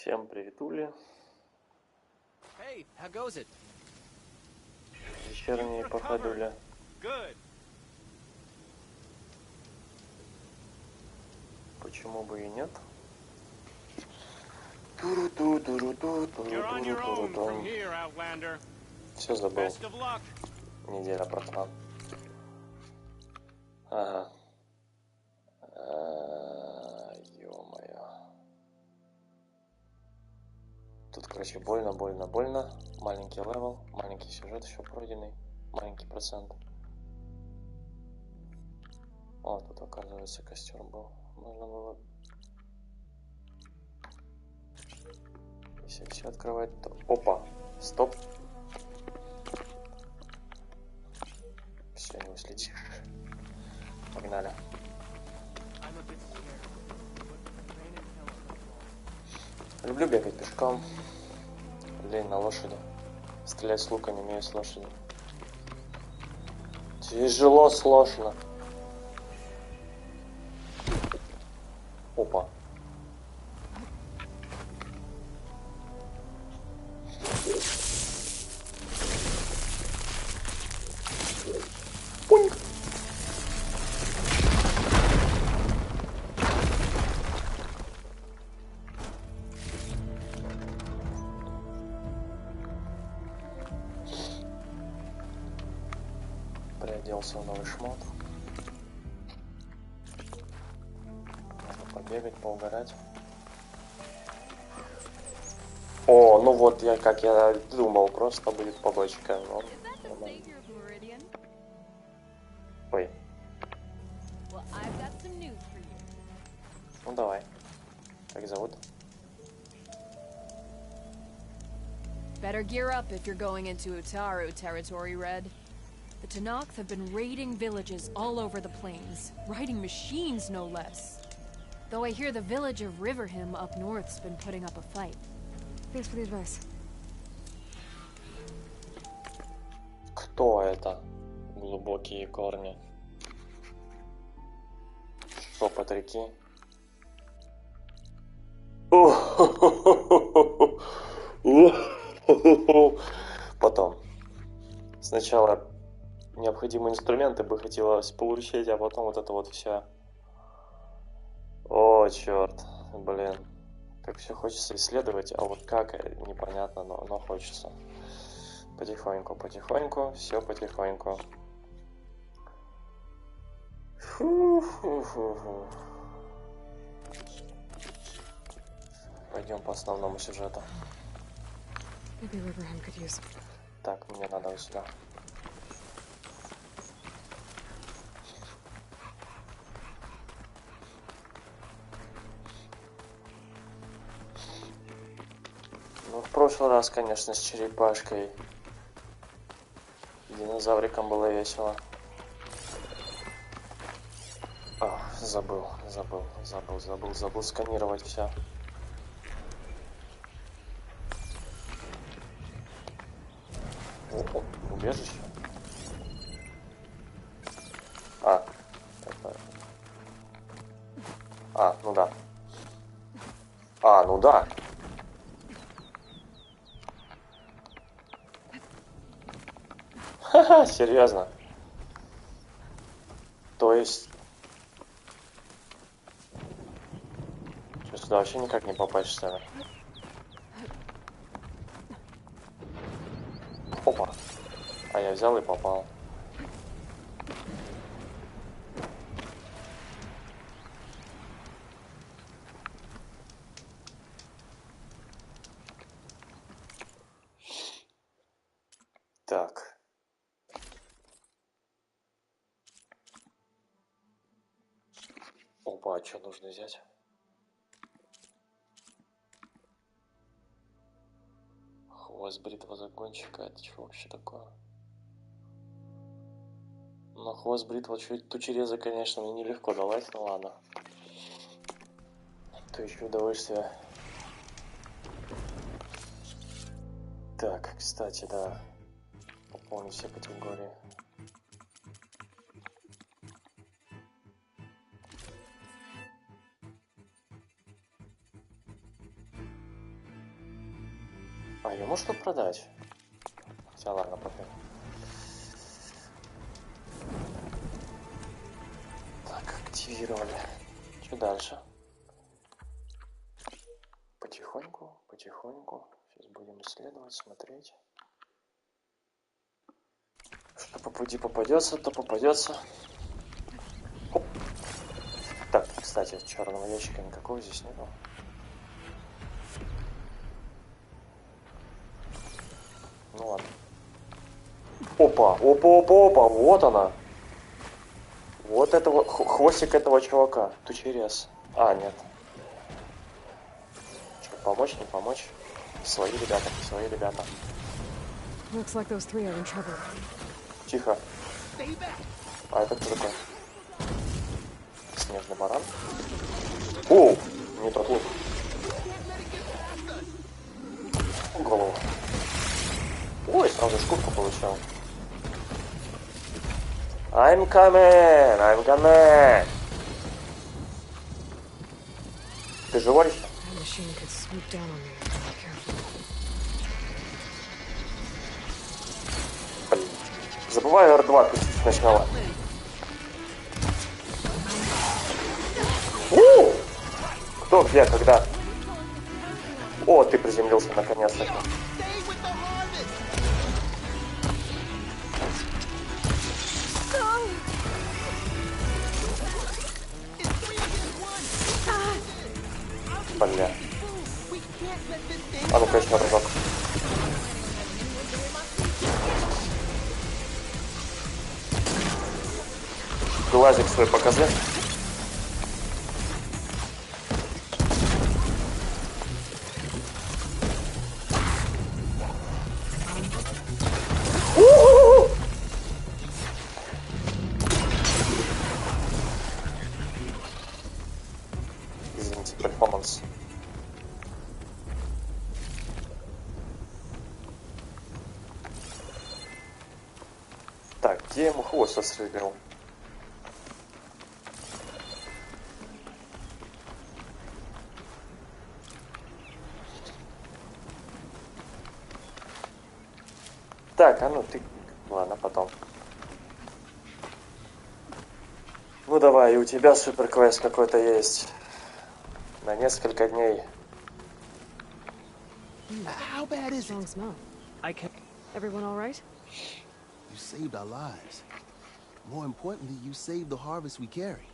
Всем приветули. Hey, how goes it? Вечерние походули. Good. Почему бы и нет? You're on your own from here, Outlander. Все забыл. Best of luck. Неделя прошла. Ага. Ё-моё. Тут, короче, больно. Маленький левел, маленький сюжет еще пройденный, маленький процент. О, тут, оказывается, костер был. Можно было... Если все открывать, то... Опа! Стоп! Все, не уследишь. Погнали. Люблю бегать пешком. Лень на лошади. Стрелять с лука не умею с лошади. Тяжело, сложно. Опа. Пуньк. Приоделся в новый шмот. Можно побегать, поугарать. О, ну вот я, как я думал, просто будет побочка. Но... Ой. Ну давай. Как зовут? Better gear up if you're going into Utaru territory, Red. The Tanakh have been raiding villages all over the plains, riding machines no less. Though I hear the village of Riverhim up north's been putting up a fight. Thanks for the advice. Кто это? Глубокие корни. Шепот реки. Потом. Сначала необходимые инструменты бы хотелось получить, а потом вот это вот все. О, черт, блин. Как все хочется исследовать, а вот как, непонятно, но хочется. Потихоньку, все потихоньку. Фу-фу-фу-фу. Пойдем по основному сюжету. Так, мне надо вот сюда. Ну, в прошлый раз, конечно, с черепашкой. Динозавриком было весело. А, забыл сканировать все. О, убежище. Ну да. Ну да. Ха-ха, серьезно. То есть... Что, сюда вообще никак не попасть, что ли? Опа. А я взял и попал. Так. Опа, а что нужно взять? Хвост бритва загонщика. Это что вообще такое? Но хвост бритва тучереза, конечно, мне нелегко далась, ну ладно. То еще удовольствие. Так, кстати, да. Пополню все категории. А ее можно продать? Хотя ладно, пофиг. Так, активировали. Что дальше? Потихоньку, потихоньку. Сейчас будем исследовать, смотреть. Что по пути попадется, то попадется. Хоп. Так, кстати, черного ящика никакого здесь нету. Ну ладно. Опа, опа, опа, опа, вот она. Вот этого, хвостик этого чувака. Тучерез. А, нет. Что, помочь, не помочь? Свои ребята, свои ребята. Looks like those three are in trouble. Тихо. А это кто такой? Снежный баран? О, не тот лук. Голову. Ой, сразу шкурку получал. I'm coming! I'm coming! Ты живой? Блин. Забываю R2 пустить сначала. Кто, где, когда? О, ты приземлился наконец-таки. Бля. А ну-ка еще разок. Глазик свой покажи. Извините, перформанс. Так, где я ему хвост отстрелил? Так, а ну ты... Ладно, потом. Ну давай, и у тебя суперквест какой-то есть. На несколько дней. How bad is Strong it? smell. I can't. Everyone all right? You saved our lives. More importantly, you saved the harvest we carry.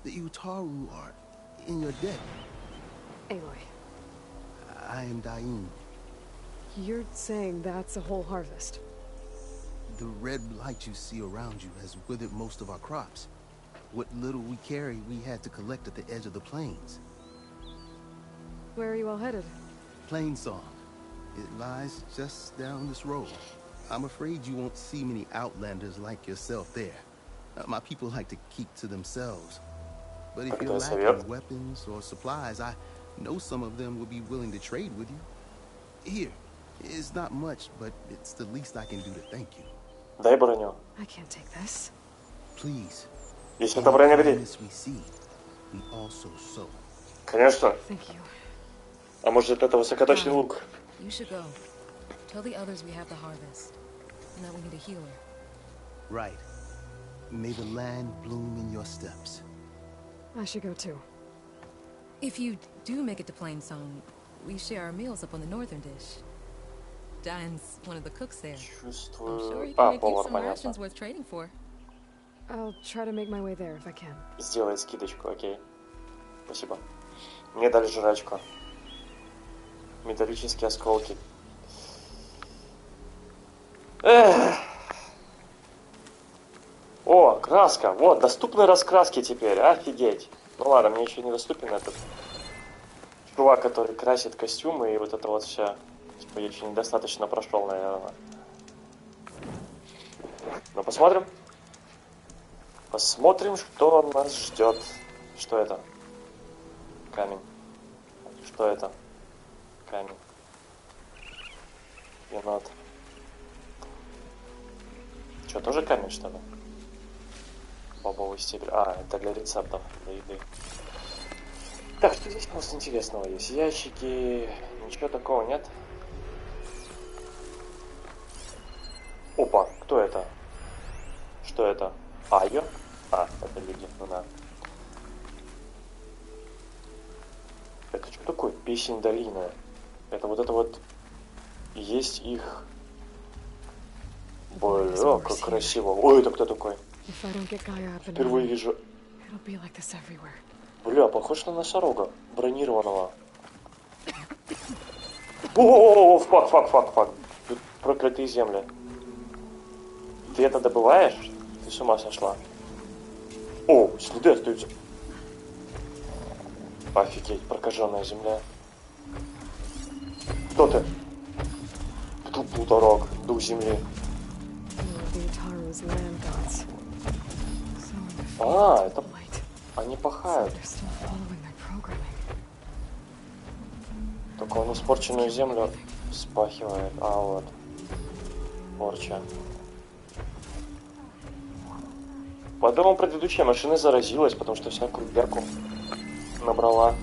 The Utaru are in your debt. Aloy, I am Dain. you're saying that's a whole harvest? The red blight you see around you has withered most of our crops. What little we carry, we had to collect at the edge of the plains. Where are you all headed? Plainsong. It lies just down this road. I'm afraid you won't see many outlanders like yourself there. My people like to keep to themselves. But if you're lacking weapons or supplies, I know some of them will be willing to trade with you. Here, it's not much, but it's the least I can do to thank you. Дай броню. I can't take this. Please. Если это броня, бери. We see, we also sow. Конечно. Thank you. А может это высокоточный лук? You should go. Tell the others we have the harvest, and that we need a healer. Right. May the land bloom in your steps. I should go too. If you do make it to Plainsong, we share our meals up on the northern dish. Diane's one of the cooks there. I'm sure he can make you some rations worth trading for. I'll try to make my way there if I can. Сделай скидочку, окей. Спасибо. Мне дали жрачку. Металлические осколки. Эх. О, краска. Вот, доступны раскраски теперь. Офигеть. Ну ладно, мне еще недоступен этот чувак, который красит костюмы и вот это вот все. Типа я еще недостаточно прошел, наверное. Ну посмотрим. Посмотрим, что нас ждет. Что это? Камень. Что это? Камень. Енот. Что, тоже камень, что ли? Бобовый стебель. А, это для рецептов, для еды. Так, что здесь у нас интересного есть? Ящики. Ничего такого нет. Опа, кто это? Что это? Айо? А, это люди, ну да. Это что такое? Песень долины. Это вот есть их... Бля, как красиво. Ой, это кто такой? Впервые вижу... Бля, похож на носорога. Бронированного. О, фак. Тут проклятые земли. Ты это добываешь? Ты с ума сошла? О, следы остаются. Офигеть, прокаженная земля. Кто ты? Тут полуторок, дух земли. А, это... Они пахают. Только он испорченную землю спахивает. А, вот. Порча. По-моему, предыдущая машина заразилась, потому что всякую перку набрала.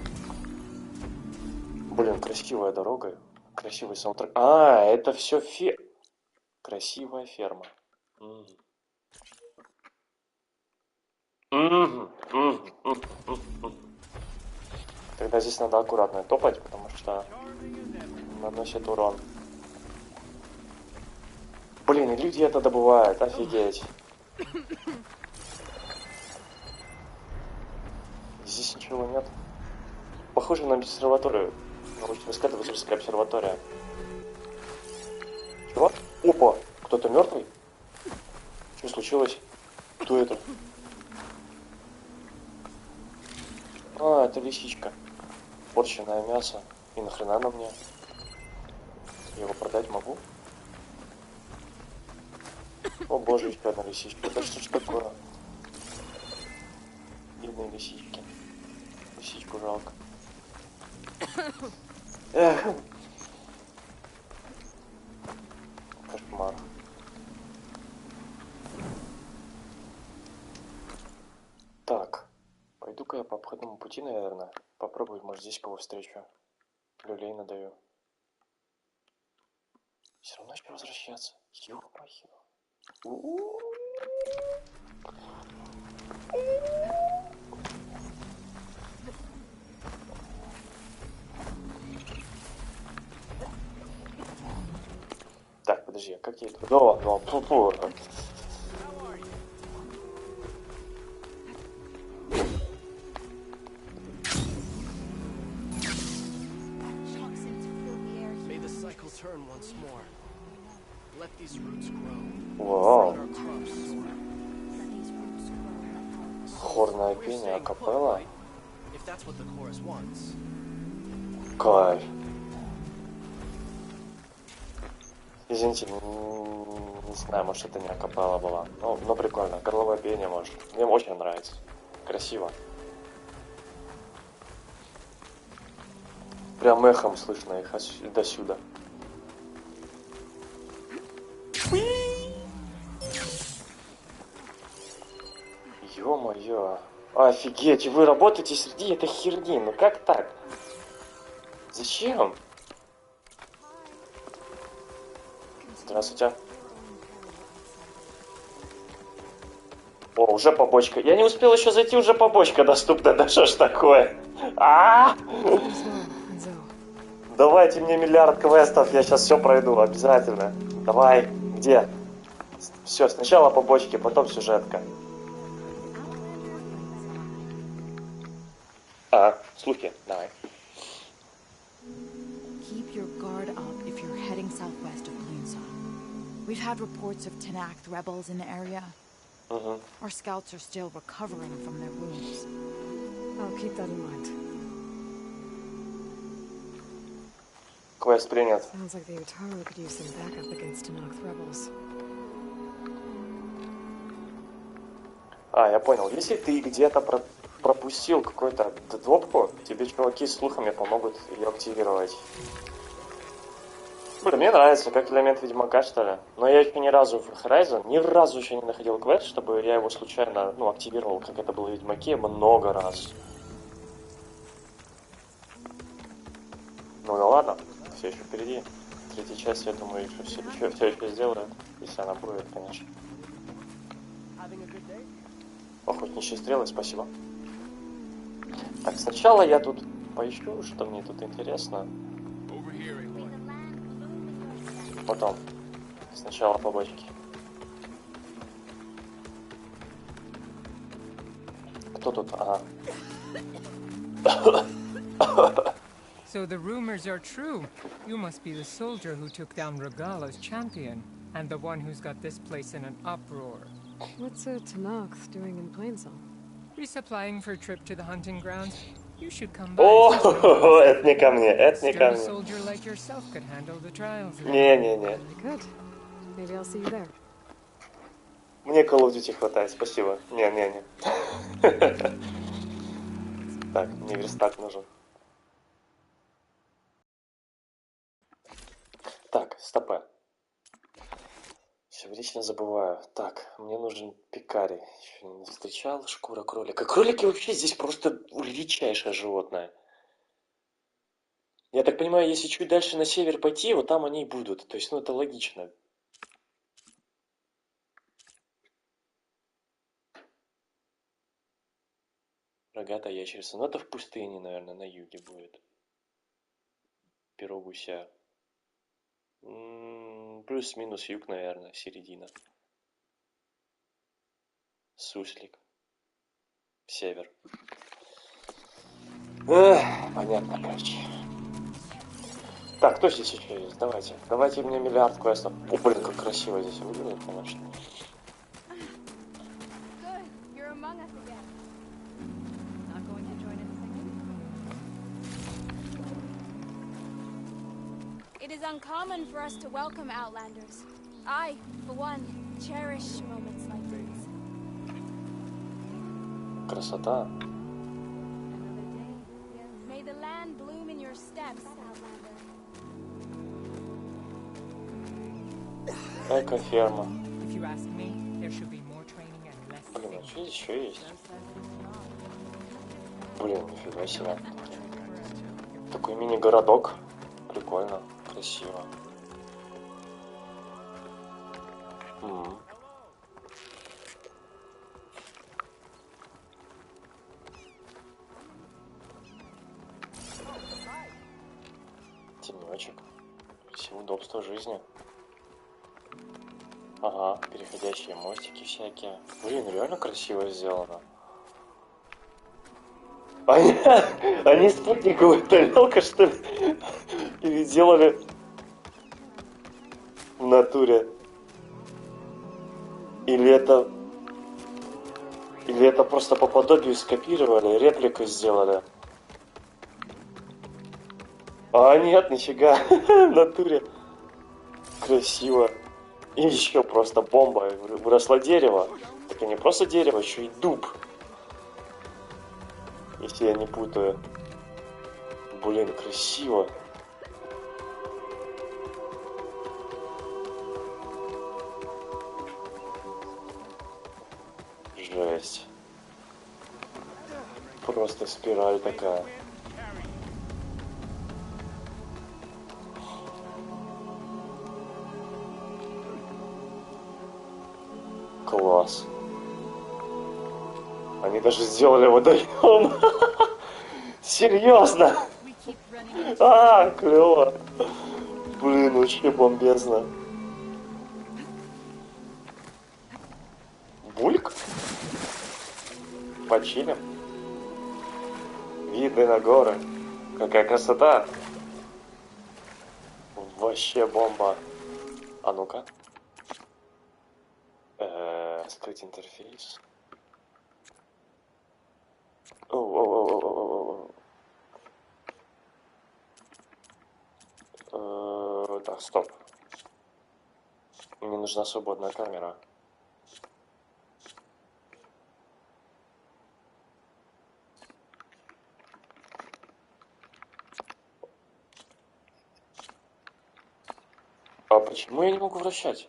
Блин, красивая дорога. Красивый саундтрек. А, это все красивая ферма. Тогда здесь надо аккуратно топать, потому что наносит урон. Блин, и люди это добывают, офигеть. Здесь ничего нет. Похоже на обсерваторию. Научно-исследовательская обсерватория. Чего? Опа! Кто-то мертвый? Что случилось? Кто это? А, это лисичка. Порченное мясо. И нахрена оно мне? Я его продать могу? О боже, еще одна лисичка. Да что ж такое? Бедные лисички. Лисичку жалко. Эх. Кошмар. Так. Пойду-ка я по обходному пути, наверное. Попробую, может, здесь кого встречу. Люлей надаю. Все равно еще возвращаться. Ё-моё. Так, подожди, а как я иду? Да, фу-фу. Вау. Хорное пение, акапелла. Кайф. Извините, не знаю, может это не акапелла была. Но прикольно, горловое пение может. Мне очень нравится. Красиво. Прям эхом слышно их до сюда. Ё-моё. Офигеть, вы работаете среди этой херни. Ну как так? Зачем? Здравствуйте. О, уже побочка. Я не успел еще зайти, уже побочка доступна. Да что ж такое? Давайте мне миллиард квестов, я сейчас все пройду, обязательно. Давай, где? Все, сначала побочки, потом сюжетка. Слухи, давай. Keep your guard up if you're heading southwest of Queenston. We've had reports of Tenakth rebels in the area. Our scouts are still recovering from their wounds. I'll keep that in mind. Квест принят. Sounds like the Utaru could use some backup against Tenakth rebels. Я понял. Если ты где-то пропустил какую-то дропку, тебе чуваки с слухами помогут ее активировать. Блин, мне нравится, как элемент Ведьмака, что ли. Но я еще ни разу в Horizon, ни разу еще не находил квест, чтобы я его случайно, активировал, как это было в Ведьмаке, много раз. Ну да ладно, все еще впереди. третьей части, я думаю, все еще сделают, если она будет, конечно. Охотничьи стрелы, спасибо. Так, сначала я тут поищу, что мне тут интересно. Потом. Сначала побочки. Кто тут? Ага. So the rumors are true. You must be the soldier who took down Regala's champion, and the one who's got this place in an uproar. What's a Tanakh doing in Plainsong? Resupplying for a trip to the hunting grounds. You should come by. О, это не ко мне, это не ко A мне. soldier like yourself could handle the trials. Не-не-не. I could. Maybe I'll see you there. Мне Call of Duty хватает, спасибо. Не-не-не. Так, мне верстак нужен. Так, стопэ. Все вечно забываю. Так, мне нужен пикарий. Еще не встречал. Шкура кролика. Кролики вообще здесь просто редчайшее животное. Я так понимаю, если чуть дальше на север пойти, вот там они и будут. То есть, ну, это логично. Рогатая ящерица. Ну, это в пустыне, наверное, на юге будет. Перо гуся. Плюс-минус юг, наверное, середина. Суслик. Север. Понятно, короче. Так, кто здесь еще есть? Давайте. Давайте мне миллиард квестов. О, блин, как красиво здесь выглядит, конечно. It is uncommon for us to welcome outlanders. I, for one, cherish moments like these. Красота. May the land bloom in your steps, outlander. Эко-ферма. If you ask me, there should be more training and less. Блин, а что здесь еще есть? Блин, нифига себе. Такой мини-городок. Прикольно, красиво. Тенечек. Все удобства жизни. Ага, переходящие мостики всякие. Блин, реально красиво сделано. Они спутниковую тарелку, что ли, переделали в натуре? Или это просто по подобию скопировали, реплику сделали? А нет, нифига, в натуре. Красиво. И еще просто бомба. Выросло дерево. Так и не просто дерево, еще и дуб. Если я не путаю. Блин, красиво. Жесть. Просто спираль такая. Класс. Они даже сделали водоем. Серьезно? Клево. Блин, вообще бомбезно. Бульк? Почилим. Видны на горы. Какая красота. Вообще бомба. А ну-ка. Скрыть интерфейс. Так, стоп. Мне нужна свободная камера. А почему я не могу вращать?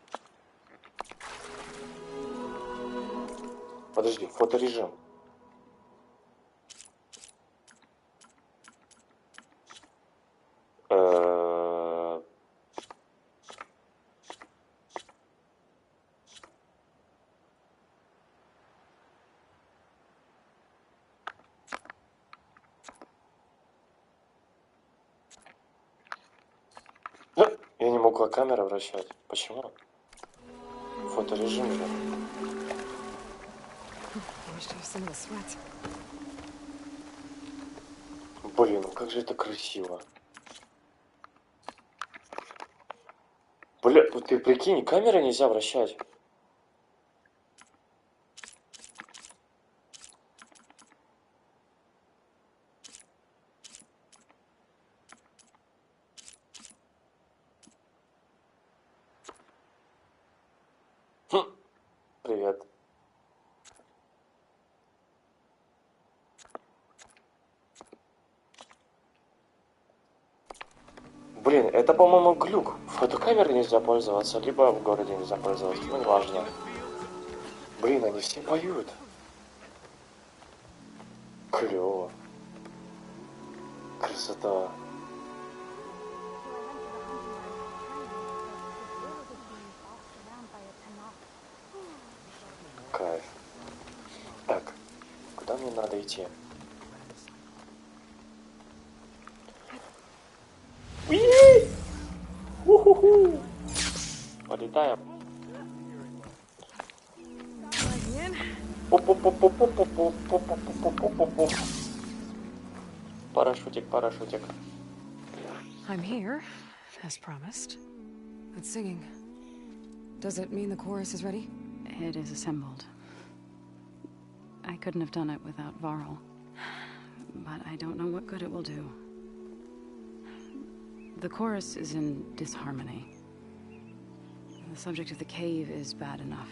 Подожди, фоторежим. Я не могу камеру вращать. Почему? Фоторежим же. Блин, ну как же это красиво. Бля, ты прикинь, камеры нельзя вращать. Привет. Блин, это, по-моему, глюк. Фотокамерой нельзя пользоваться, либо в городе нельзя пользоваться. Ну, неважно. Блин, они все поют. Клево. Красота. Кайф. Так, куда мне надо идти? У-ху-ху. Полетаем. Парашютик, парашютик. I'm here, as promised. But singing. Does it mean the chorus is ready? It is assembled. I couldn't have done it without Varl. But I don't know what good it will do. The chorus is in disharmony. The subject of the cave is bad enough.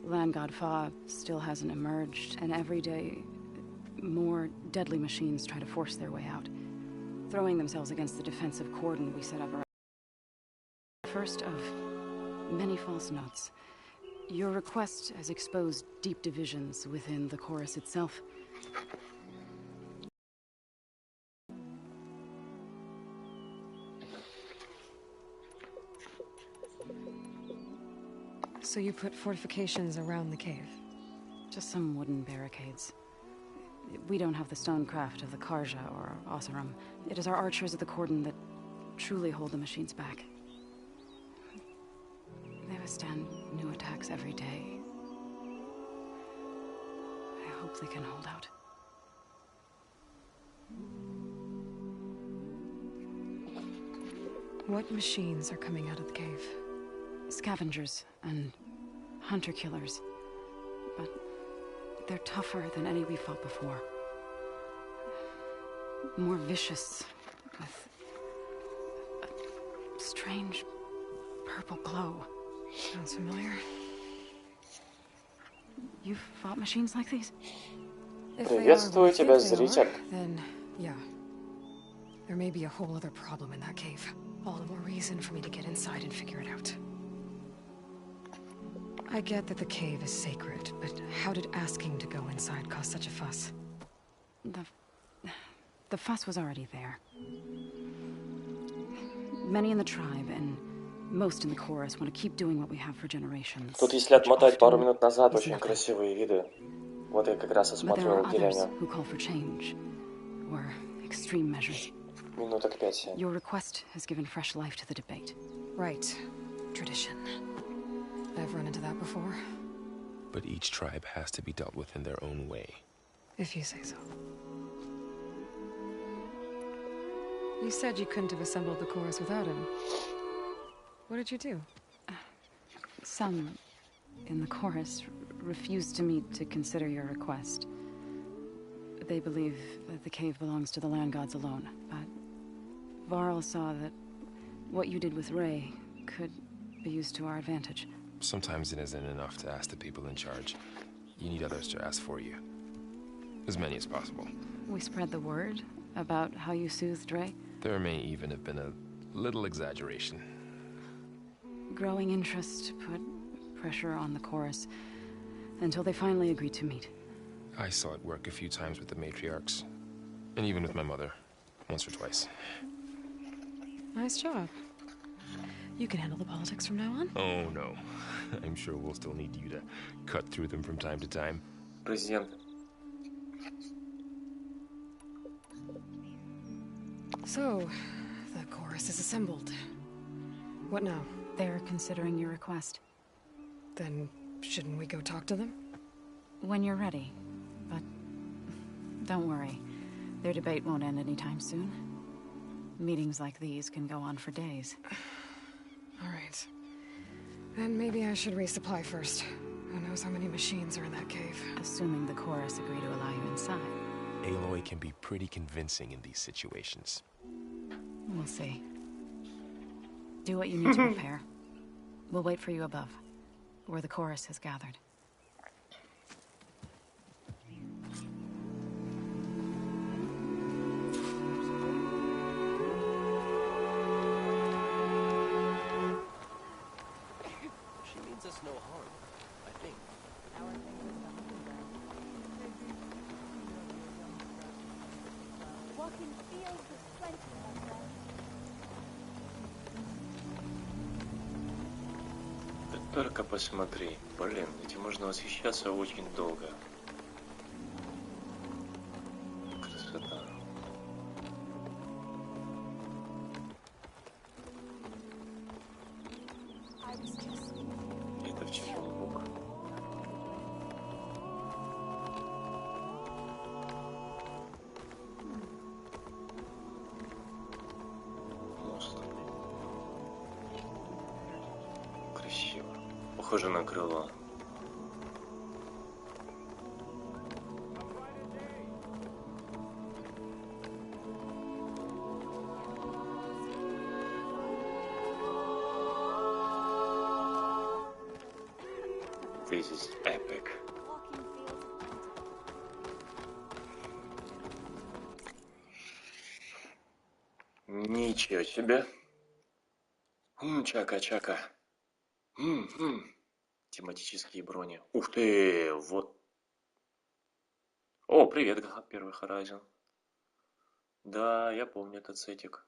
Land God Fa still hasn't emerged, and every day, more deadly machines try to force their way out, throwing themselves against the defensive cordon we set up around. First of many false notes. Your request has exposed deep divisions within the chorus itself. So you put fortifications around the cave? Just some wooden barricades. We don't have the stonecraft of the Karja or Oseram. It is our archers of the cordon that truly hold the machines back. They withstand new attacks every day. I hope they can hold out. What machines are coming out of the cave? Scavengers and hunter-killers. But they're tougher than any we fought before. More vicious, with a strange purple glow. Sounds familiar. You've fought machines like these? Приветствую тебя, зритель. Then, yeah. There may be a whole other problem in that cave. All the more reason for me to get inside and figure it out. I get that the cave is sacred, but how did asking to go inside cause such a fuss? The fuss was already there. Many in the tribe and most in the chorus want to keep doing what we have for generations. Тут, если отмотать пару минут назад, очень красивые виды. Вот я как раз осматривал деревню. Who call for change, or extreme measures. Минуток 5-7. Your request has given fresh life to the debate. Right. Tradition. I've run into that before. But each tribe has to be dealt with in their own way. If you say so. You said you couldn't have assembled the chorus without him. What did you do? Some in the chorus refused to meet to consider your request. They believe that the cave belongs to the land gods alone, but Varl saw that what you did with Ray could be used to our advantage. Sometimes it isn't enough to ask the people in charge. You need others to ask for you. As many as possible. We spread the word about how you soothed Ray. There may even have been a little exaggeration. Growing interest put pressure on the chorus until they finally agreed to meet. I saw it work a few times with the matriarchs. And even with my mother. Once or twice. Nice job. You can handle the politics from now on? Oh, no. I'm sure we'll still need you to cut through them from time to time. Президент. So, the chorus is assembled. What now? They're considering your request. Then, shouldn't we go talk to them? When you're ready. But don't worry. Their debate won't end anytime soon. Meetings like these can go on for days. Alright. Then maybe I should resupply first. Who knows how many machines are in that cave? Assuming the chorus agree to allow you inside. Aloy can be pretty convincing in these situations. We'll see. Do what you need to prepare. We'll wait for you above, where the chorus has gathered. She means us no harm, I think. Walking fields with plenty of them. Только посмотри. Блин, этим можно восхищаться очень долго. Красота. Это в Чехословак. Мост. Красиво. Похоже на крыло. This is epic. Ничего себе. Чака-чака. Тематические брони. Ух ты, вот. О, привет, первый Horizon. Да, я помню этот сетик.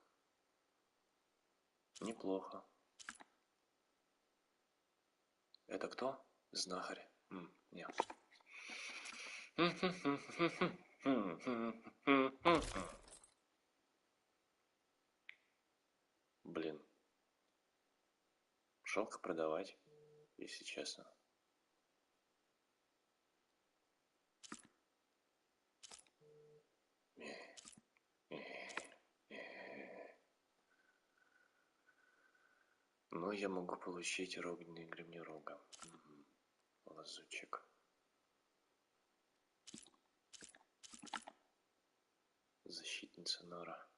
Неплохо. Это кто? Знахарь. Нет. Блин. Жалко продавать, если честно. Но я могу получить огненный гремни рога. Лазутчик. Защитница нора.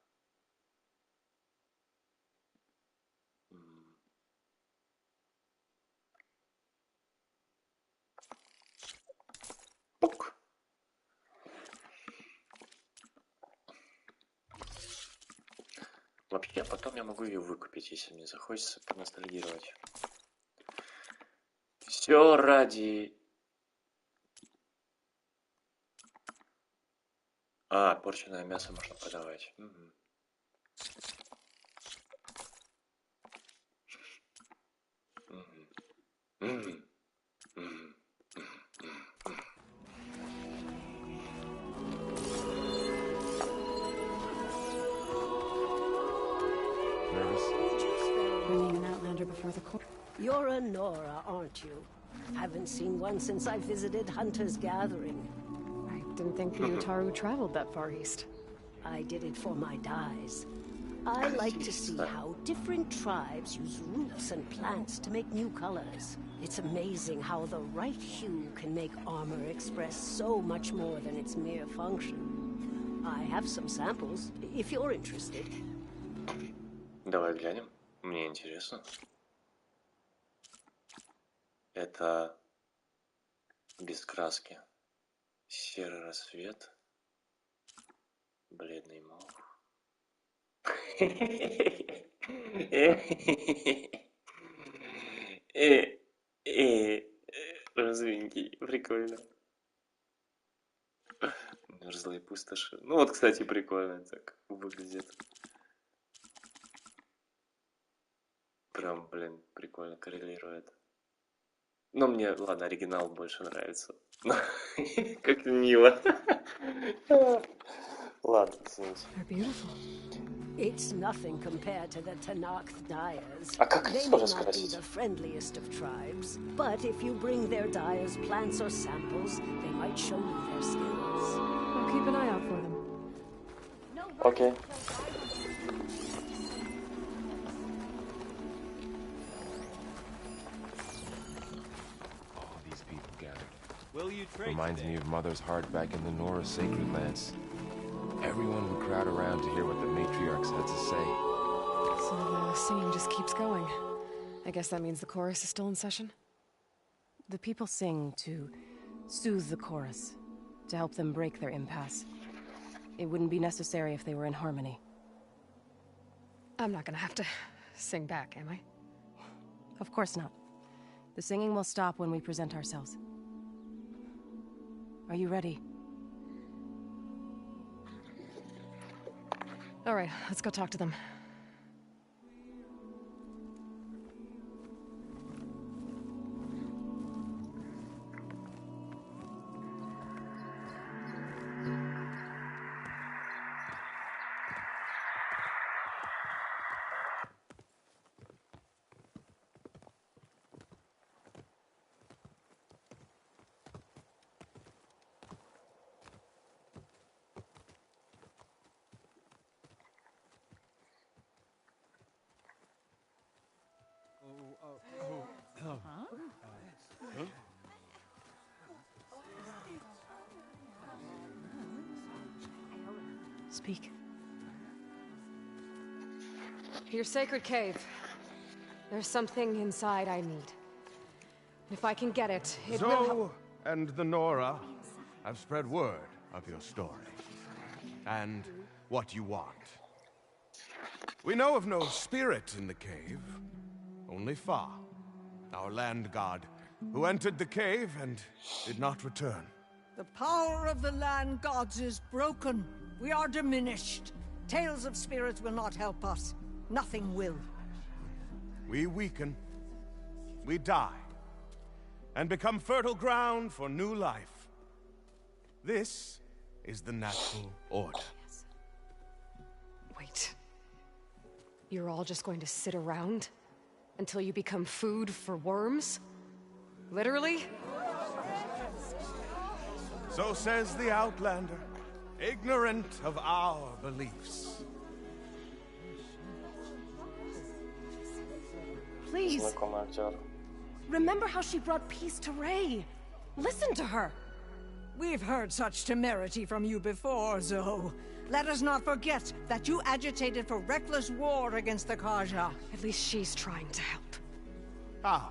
Пук. Вообще, потом я могу ее выкупить, если мне захочется поностальгировать. Все ради... А, порченное мясо можно подавать. Bringing an outlander before the court. You're a Nora, aren't you? Haven't seen one since I visited Hunter's Gathering. I didn't think the Utaru traveled that far east. I did it for my dyes. I like to see how different tribes use roots and plants to make new colors. It's amazing how the right hue can make armor express so much more than its mere function. I have some samples, if you're interested. Давай глянем. Мне интересно. Это без краски. Серый рассвет. Бледный мох. Розовенький. Прикольно. Мерзлые пустоши. Ну вот, кстати, прикольно так выглядит. Прям, блин, прикольно коррелирует. Но мне, ладно, оригинал больше нравится. Как мило. Ладно, извините. It's nothing compared to the Tanakh dyers. А как They их may тоже not be скрасить? the friendliest of tribes, but if you bring their dyers plants or samples, they might show you their skills. I'll keep an eye out for them. Окей. All these people gathered. Will you trade Reminds today? me of Mother's heart back in the Nora sacred lands. Everyone would crowd around to hear what the matriarchs had to say. So the singing just keeps going. I guess that means the chorus is still in session? The people sing to soothe the chorus, to help them break their impasse. It wouldn't be necessary if they were in harmony. I'm not gonna have to sing back, am I? Of course not. The singing will stop when we present ourselves. Are you ready? All right, let's go talk to them. Speak. Your sacred cave. There's something inside I need. If I can get it, it will help. Zoe and the Nora have spread word of your story. And what you want. We know of no spirit in the cave. Only Fa, our land god, who entered the cave and did not return. The power of the land gods is broken. We are diminished. Tales of spirits will not help us. Nothing will. We weaken. We die. And become fertile ground for new life. This is the natural order. Wait. You're all just going to sit around until you become food for worms? Literally? So says the Outlander, ignorant of our beliefs. Please, Знакомый актер. remember how she brought peace to Ray. Listen to her. We've heard such temerity from you before, Zoe. Let us not forget that you agitated for reckless war against the Kaja. At least she's trying to help. How?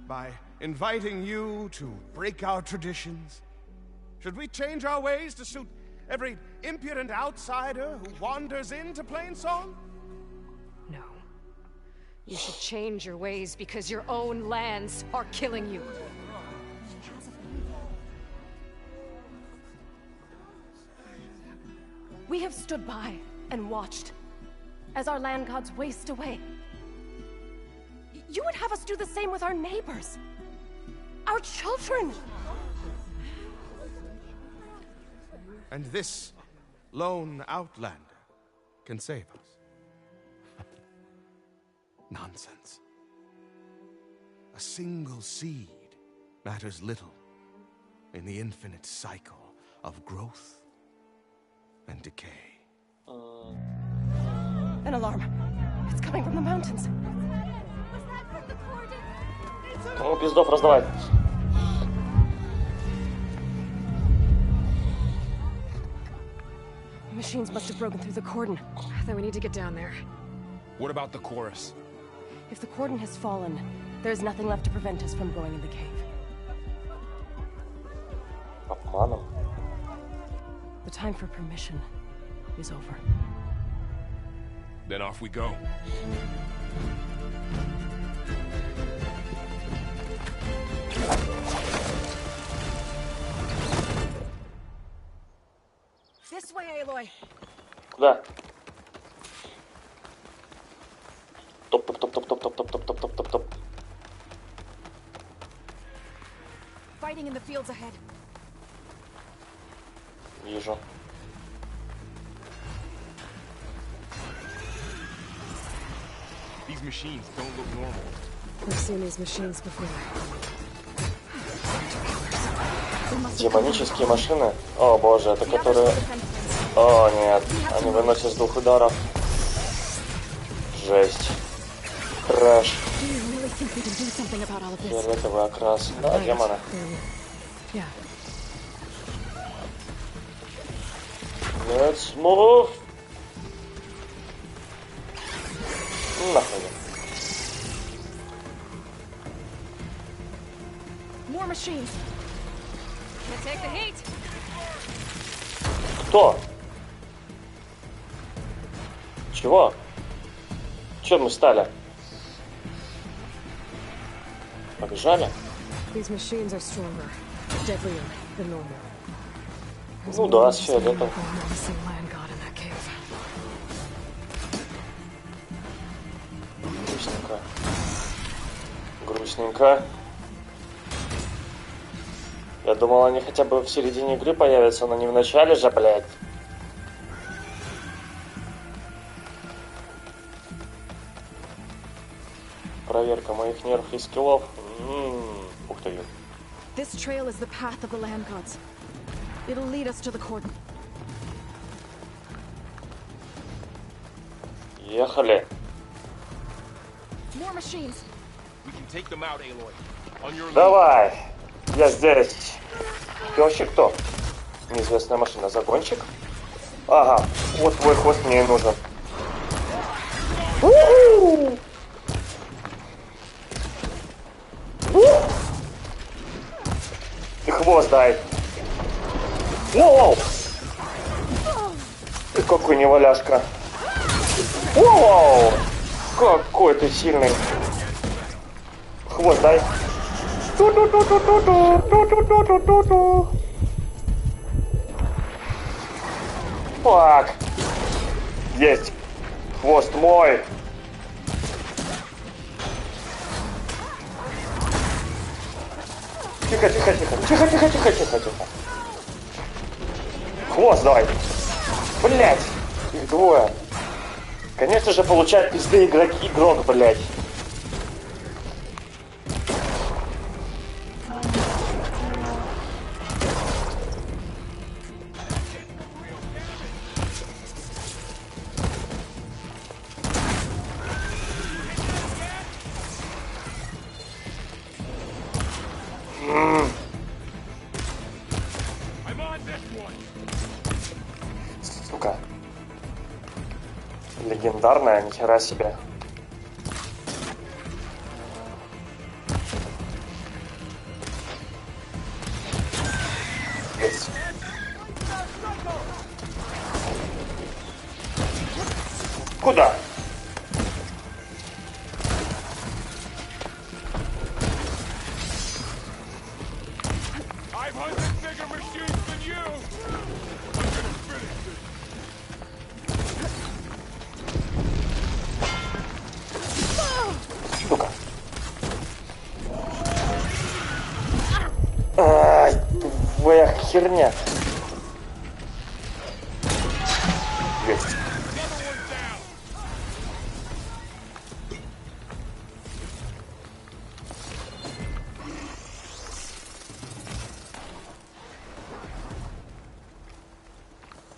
By inviting you to break our traditions? Should we change our ways to suit every impudent outsider who wanders into Plainsong? No. You should change your ways because your own lands are killing you. We have stood by and watched as our land gods waste away. You would have us do the same with our neighbors, our children. And this lone outlander can save us. Nonsense. A single seed matters little in the infinite cycle of growth and decay. An alarm. It's coming from the mountains. Кому пиздов раздавать? Machines must have broken through the cordon. Then we need to get down there. What about the chorus? If the cordon has fallen, there's nothing left to prevent us from going in the cave. Обманом. The time for permission is over. Then off we go. This way, Aloy. Куда? Топ, топ, топ, топ, топ, топ, топ, топ, топ, топ, топ, топ. Fighting in the fields ahead. Вижу. These machines don't look normal. I've seen these machines before. Демонические машины? О боже, это которые... О нет, они выносят с 2 ударов. Жесть. Трэш. Фиолетовый окрас. Да, демоны. Let's move. Нахуй. More machines. Can't take the heat. Кто? Чего? Чё мы стали? Побежали? These machines are stronger, deadlier than normal. Ну да, с фиолетом. Грустненько. Грустненько. Я думал, они хотя бы в середине игры появятся, но не в начале же, блядь. Проверка моих нервов и скиллов. Ух ты. This trail is the path of the land gods. It'll lead us to the cordon. Ехали. More machines. We can take them out, Aloy. On your Давай. Я здесь. Ты вообще кто? Неизвестная машина. Загонщик? Ага. Вот твой хвост мне и нужен. У-ху! Ты хвост дай. Воу! Ты какой неваляшка. Воу! Какой ты сильный. Хвост дай. Ту-ту-ту-ту-ту-ту-ту-ту-ту-ту-ту. Фак. Есть. Хвост мой. Тихо, тихо, тихо. Тихо, тихо, тихо, тихо, тихо. Хвост давай. Блять. Их двое. Конечно же, получает пизды игрок, блять. Сука. Легендарная, нихера себе. Есть. Куда? Сука. Ай, твоя херня. Есть.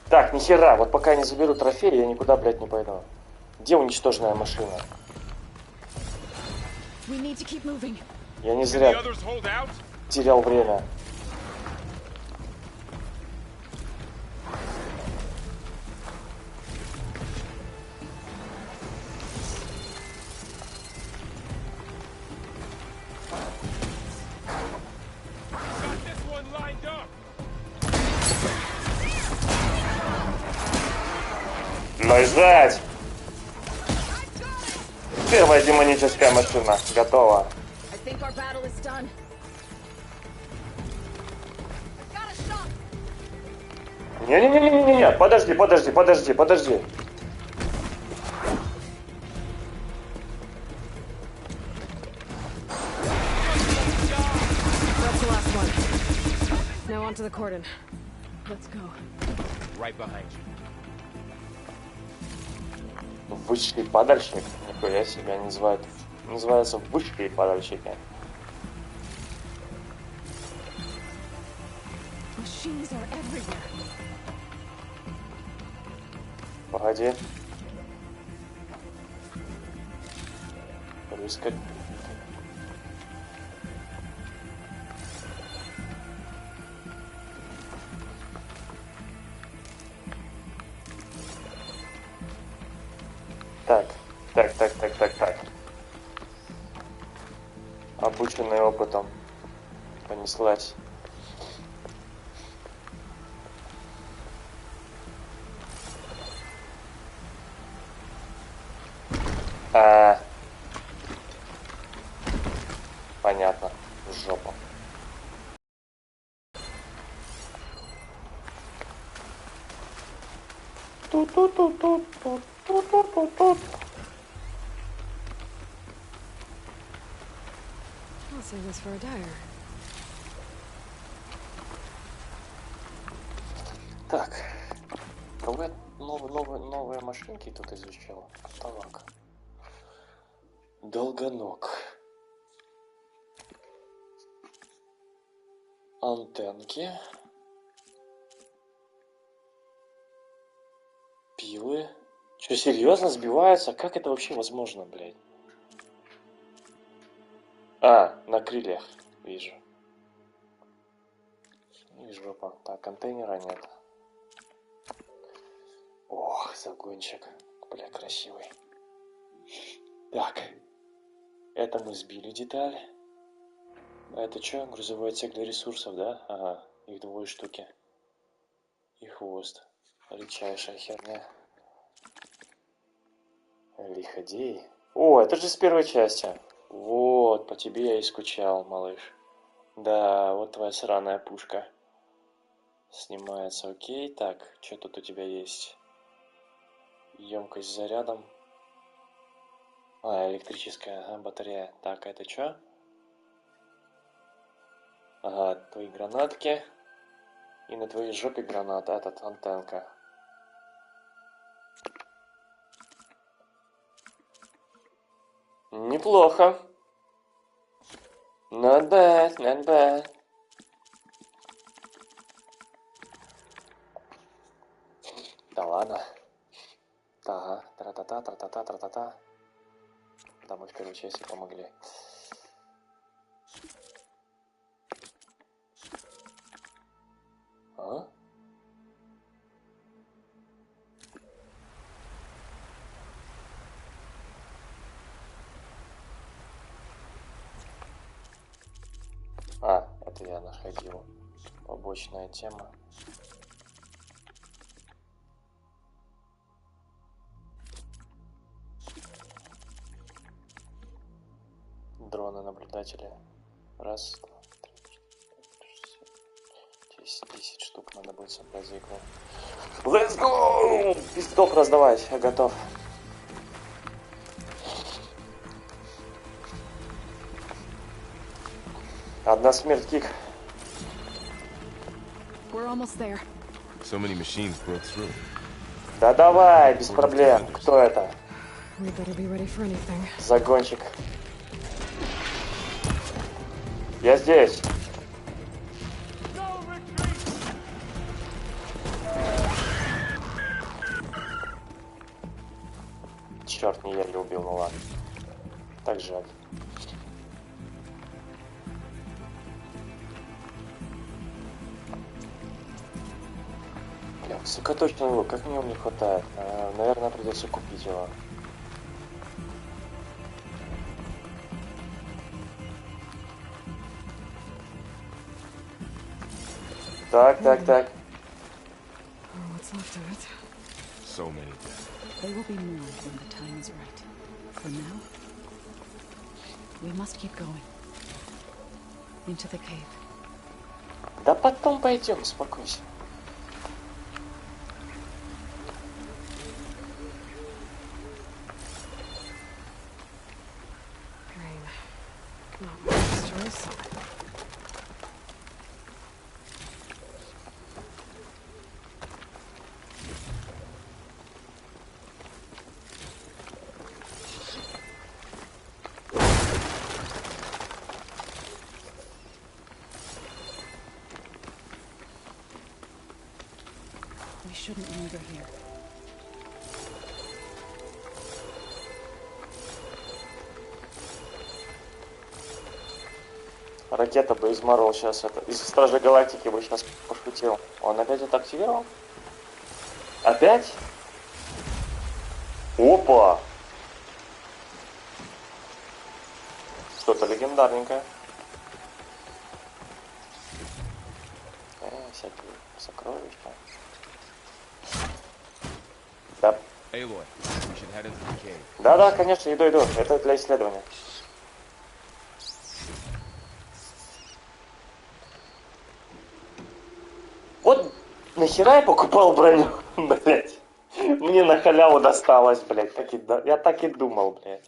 Так, нихера, вот пока я не заберу трофей, я никуда, блядь, не пойду. Где уничтоженная машина? Я не зря терял время. Наезжать! Первая демоническая машина готова. Не-не-не-не-не-не, подожди. Now onto the cordon. Let's go. Right behind you. Высший падальщик? Нихуя себе, они называются высшие падальщики. Погоди. Рыскать. Так. Обученный опытом. Понеслась. Понятно. В жопу. Тут. I'll save this for a dyer. Так. Кого новые машинки тут изучал? Каталог. Долгоног. Антенки. Пилы. Что, серьезно сбиваются? Как это вообще возможно, блядь? На крыльях вижу. И жопа. Так, контейнера нет. Ох, загончик. Бля, красивый. Так. Это мы сбили деталь. А это что? Грузовой отсек для ресурсов, да? Ага. Их 2 штуки. И хвост. Редчайшая херня. Лиходей. О, это же с первой части. Вот, по тебе я и скучал, малыш. Да, вот твоя сраная пушка. Снимается, окей. Так, что тут у тебя есть? Емкость с зарядом. Электрическая батарея. Так, это что? Ага, твои гранатки. И на твоей жопе граната. Этот, антенка. Неплохо. Not bad, not bad. Да ладно. Ага, тра-та-та, тра-та-та, тра-та-та. Да, мы в первой части помогли. А? Это я находил. Побочная тема. Дроны-наблюдатели. Раз, два, три, 10 штук надо будет собрать за игру. Let's go! Пиздов раздавать, я готов. Одна смерть, кик. We're almost there. So many machines broke through. Да давай, без проблем. Кто это? We better be ready for anything. Загонщик. Я здесь. Черт, не еле убил, ну ладно. Так жаль. Бля, высокоточный лук, как мне его не хватает? Наверное, придется купить его. Так. What's left of it? So many dead. They will be more when the time is right. For now, we must keep going. Into the cave. Да потом пойдем, успокойся. shouldn't linger here. Ракета бы из Марвел сейчас это. Из Стражей Галактики бы сейчас пошутил. Он опять это активировал? Опять? Опа! Что-то легендарненькое. Всякие сокровища. Да. Да, конечно, иду. Это для исследования. Вот нахера я покупал броню, блять. Мне на халяву досталось, блять. Я так и думал, блять.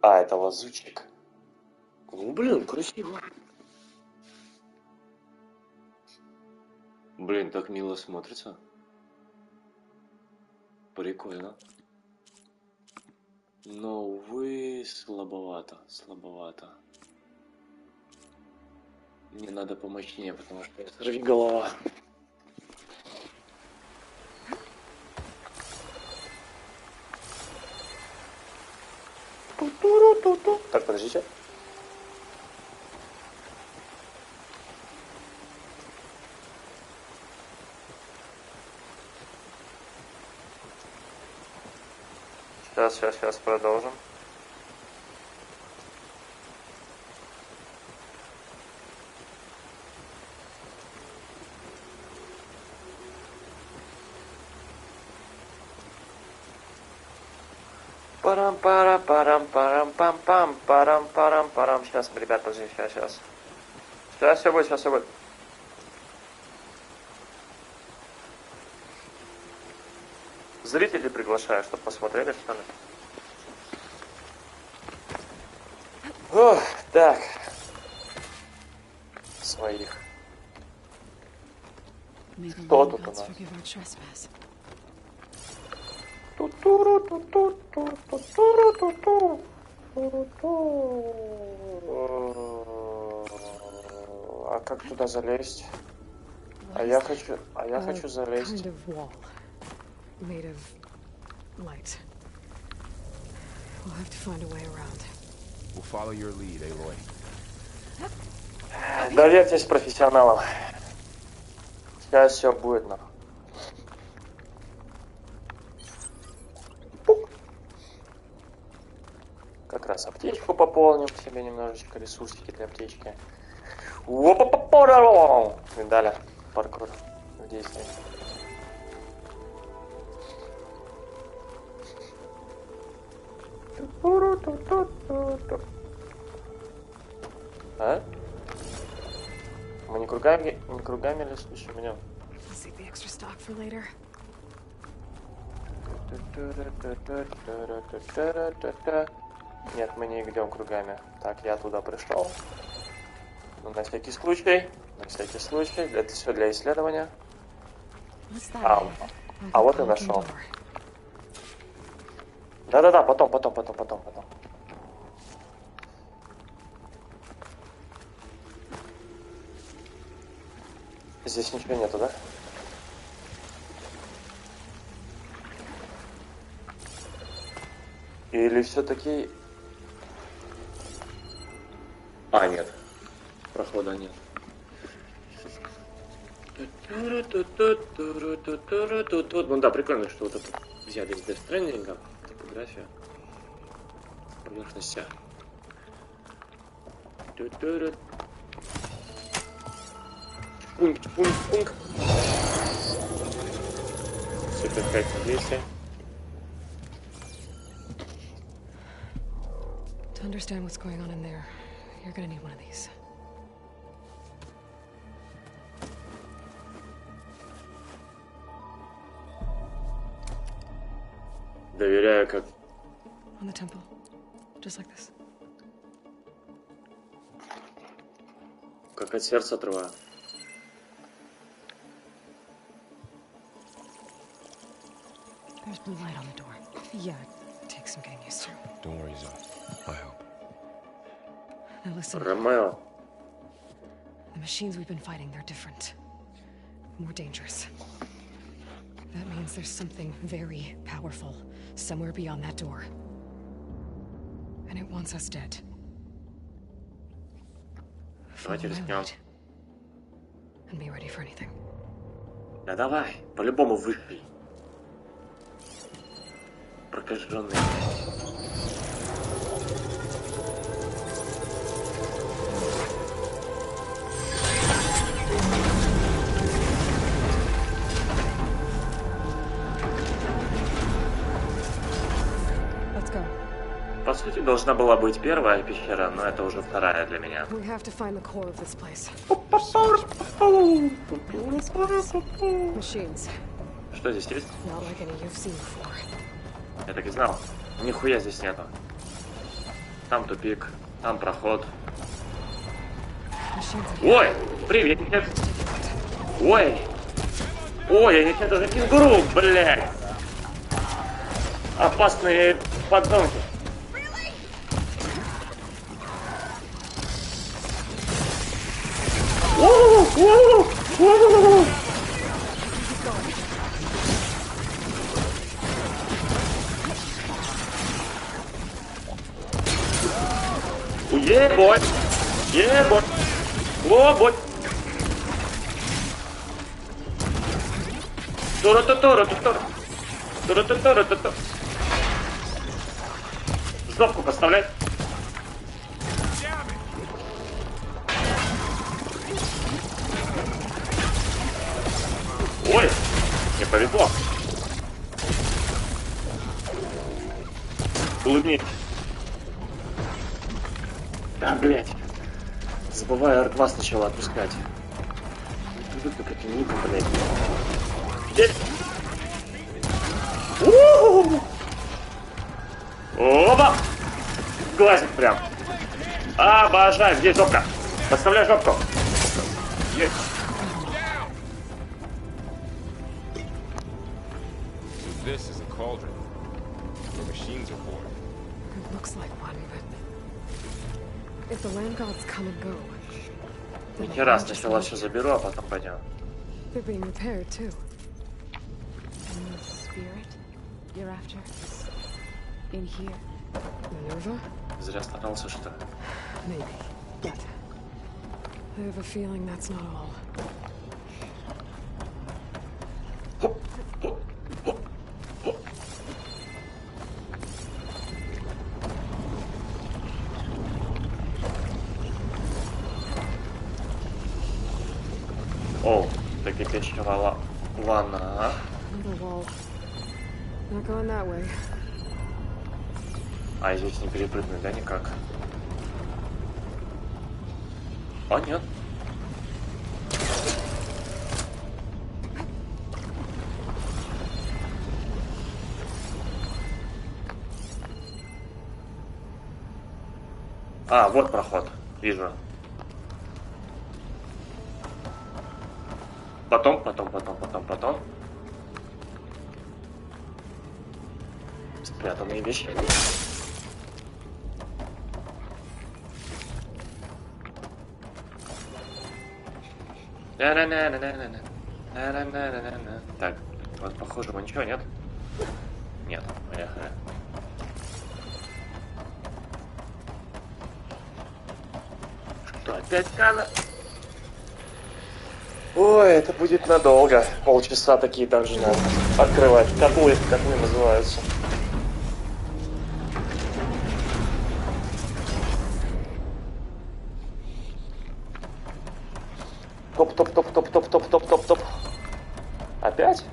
А, это лазутчик. Ну, блин, красиво. Блин, так мило смотрится. Прикольно. Но, увы, слабовато. Мне надо помощнее, потому что я сорвиголова. Так, подождите. Сейчас продолжим. Парам-пара-парам-пам-пам-парам-парам-парам. Сейчас, ребят, подожди, сейчас. Сейчас все будет. Зрителей приглашаю, чтобы посмотрели, что ли. Ох, так. Своих. Что тут у нас? А как туда залезть? А я хочу залезть. Made of light. We'll have to find a way around. We'll follow your lead, Aloy. Доверьтесь профессионалам. Сейчас все будет, нахуй. Как раз аптечку пополним себе немножечко, ресурсики для аптечки. Видали? Паркур в действии. А? Мы не кругами ли слышим меня? Нет, мы не идем кругами. Так, я туда пришел. Ну, на всякий случай. Это все для исследования. А вот и нашел. Да, потом. Здесь ничего нету, да? Или все-таки... А, нет. Прохода нет. Ну да, прикольно, что вот это взяли из Death Stranding, топография, поверхность. Пункт. Супер 5200. To understand what's going on in there, you're gonna need one of these. Доверяю, как... On the temple. Just like this. Как от сердца отрываю. There's blue light on the door. Yeah, it takes some getting used to. Don't worry, Zoe. I help. Now listen. Ромео. The machines we've been fighting, they're different. More dangerous. That means there's something very powerful somewhere beyond that door. And it wants us dead. Давайте рискнем. And be ready for anything. Да давай, по-любому вышли. Прокаженные. По сути, должна была быть первая пещера, но это уже вторая для меня. Что здесь есть? Я так и знал. Нихуя здесь нету. Там тупик, там проход. Ой, привет. Ой. Ой, это же кенгуру, блядь. Опасные подонки. Yeah, boy. Yeah, boy. Whoa, boy. Жопку поставлять. Ой, мне повезло. Улыбнись. Да, блядь. Забываю артва сначала отпускать. Не привыкну к этим никам, блядь. Опа! Глазик прям. Обожаю. Где жопка? Подставляй жопку. Есть. This is a cauldron. The machines are born. It looks like one, but if the land gods come and go, Ни раз сначала все заберу, а потом пойдем. They're being repaired too. And the spirit you're after is in here. Minerva? Зря старался, что ли? Maybe, but I have a feeling that's not all. О, так и пещера ванна. Another wall. Not going that way. А здесь не перепрыгнуть, да, никак? А, нет. А, вот проход. Вижу. Потом. Спрятанные вещи. Так, вот похожего ничего нет? Нет, поехали. Что, опять кана? Ой, это будет надолго. Полчаса такие также надо открывать. Котлы называются. Топ. Опять?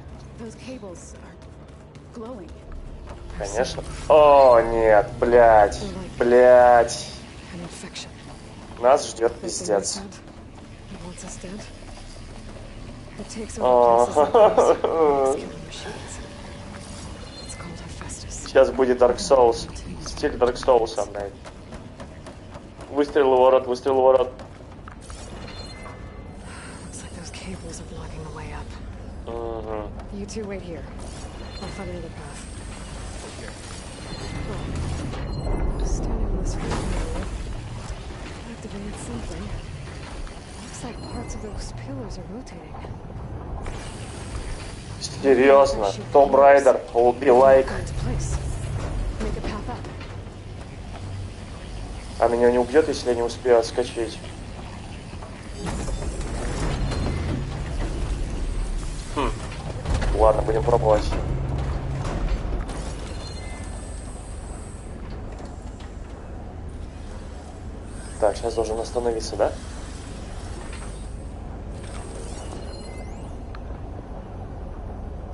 Конечно. О, нет, блядь. Нас ждет пиздец. Сейчас будет Dark Souls. Стиль Dark Souls, блядь. Выстрел в ворот. You two wait here. I'll find another path. Oh. Standing on this floor, activated something. Looks Looks like parts of those pillars are rotating. Серьезно, Том Райдер will be like. Make a path up. А меня не убьет, если я не успею отскочить. Ладно, будем пробовать. Так, сейчас должен остановиться, да?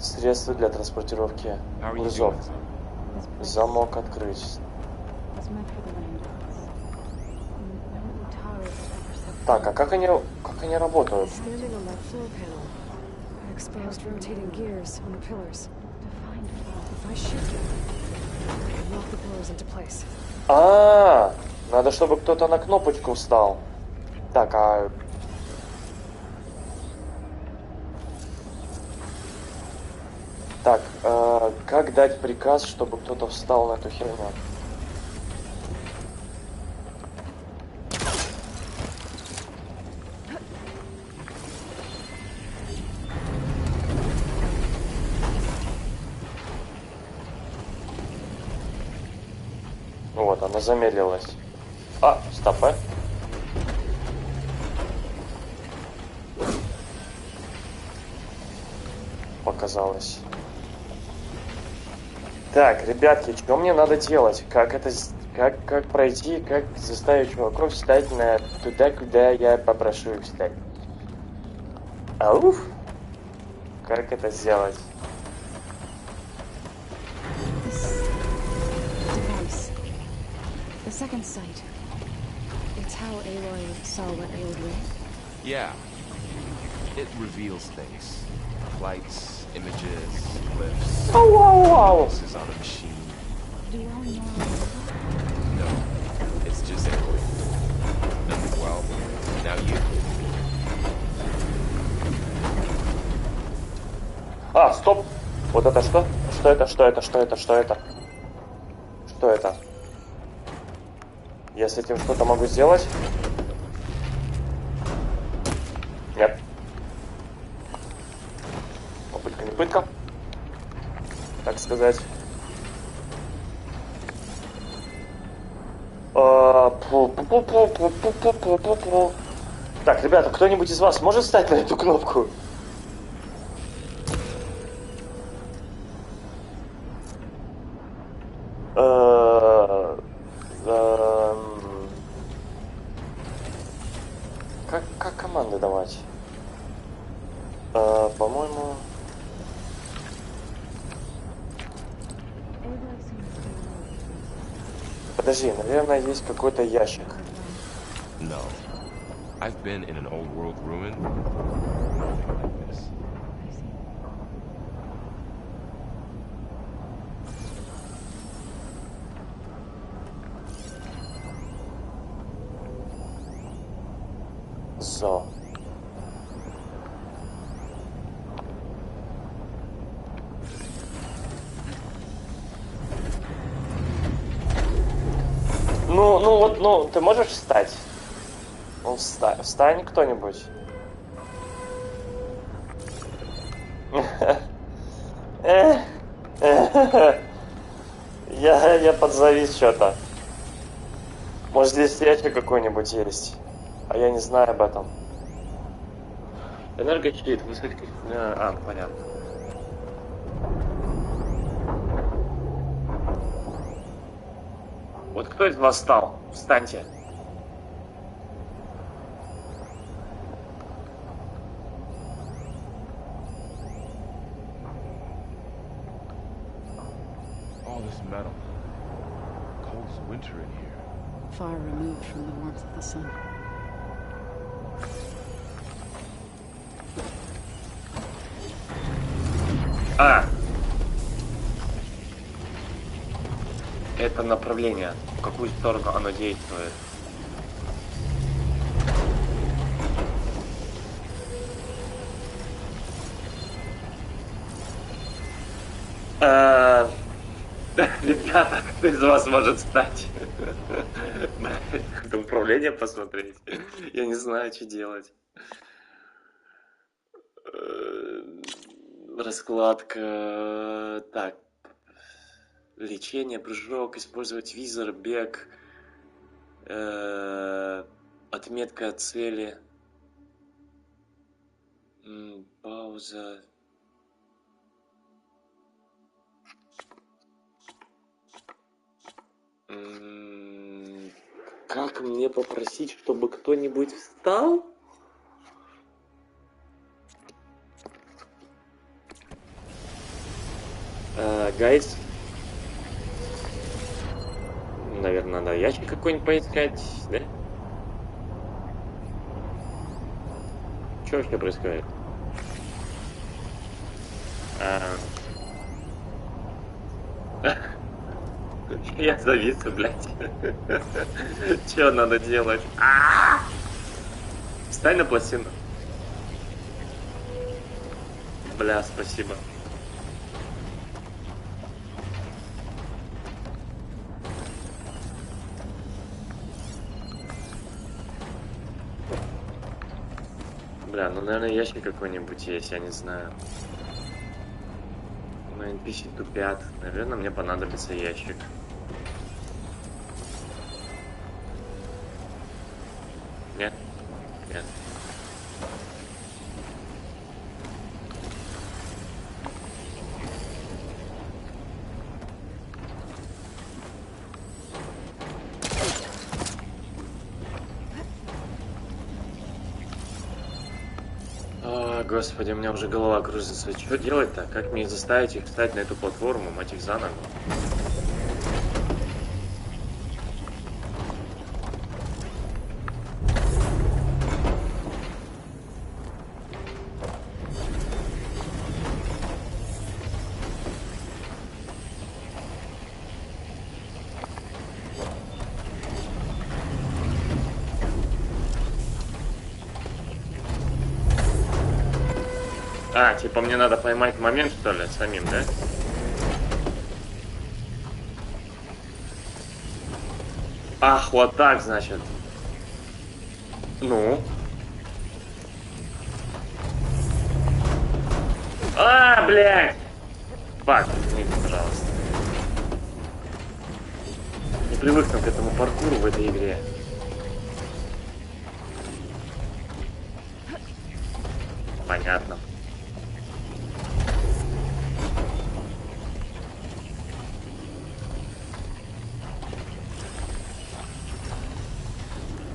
Средства для транспортировки грузов. Замок открыть. Так, а как они работают? А, надо, чтобы кто-то на кнопочку встал. Так, а... Так, как дать приказ, чтобы кто-то встал на эту херню? Вот, она замедлилась. А, стоп, Показалось. Так, ребятки, что мне надо делать? Как это... Как пройти, как заставить чуваков встать на туда, куда я попрошу их встать? Ауф! Как это сделать? The second sight. It's how Aloy saw what ailed Ray? Yeah. It reveals things. Lights, images, glyphs. Oh, wow, wow. This is on a machine. Do I know? No. It's just Aloy. And, well, now you. А, стоп! Вот это что? Что это? Что это? Что это? Что это? Что это? Я с этим что-то могу сделать? Нет. Попытка не пытка. Так сказать. Так, ребята, кто-нибудь из вас может встать на эту кнопку? Как команды давать? По-моему... Подожди, наверное, есть какой-то ящик. No. I've been in an old world ruin. So. Ну, ты можешь встать? Ну, встань кто-нибудь. Я подзавис что-то. Может, здесь ящик какой-нибудь есть, а я не знаю об этом. Энергощит, высадка. Ну, понятно. Вот кто из вас встал? Встаньте. All this metal. Cold as winter in here. Far removed from the warmth of the sun. Это направление. В какую сторону оно действует? Ребята, кто из вас может встать? Это управление посмотреть. Я не знаю, что делать. Раскладка. Так. Лечение, прыжок, использовать визор, бег. Отметка цели. Пауза. Как мне попросить, чтобы кто-нибудь встал? Гайс. Наверное, надо ящик какой-нибудь поискать, да? Что вообще происходит? Я завис, блядь. Что надо делать? Встань на пластину. Бля, спасибо. Бля, ну, наверное, ящик какой-нибудь есть, я не знаю. Мои NPC тупят. Наверное, мне понадобится ящик. Нет? Нет. Господи, у меня уже голова кружится. Что делать-то? Как мне заставить их встать на эту платформу, мать их за ногу? Типа мне надо поймать момент, что ли, самим, да? Ах, вот так, значит. Ну? Блядь! Фак, извините, пожалуйста. Не привыкну к этому паркуру в этой игре. Понятно.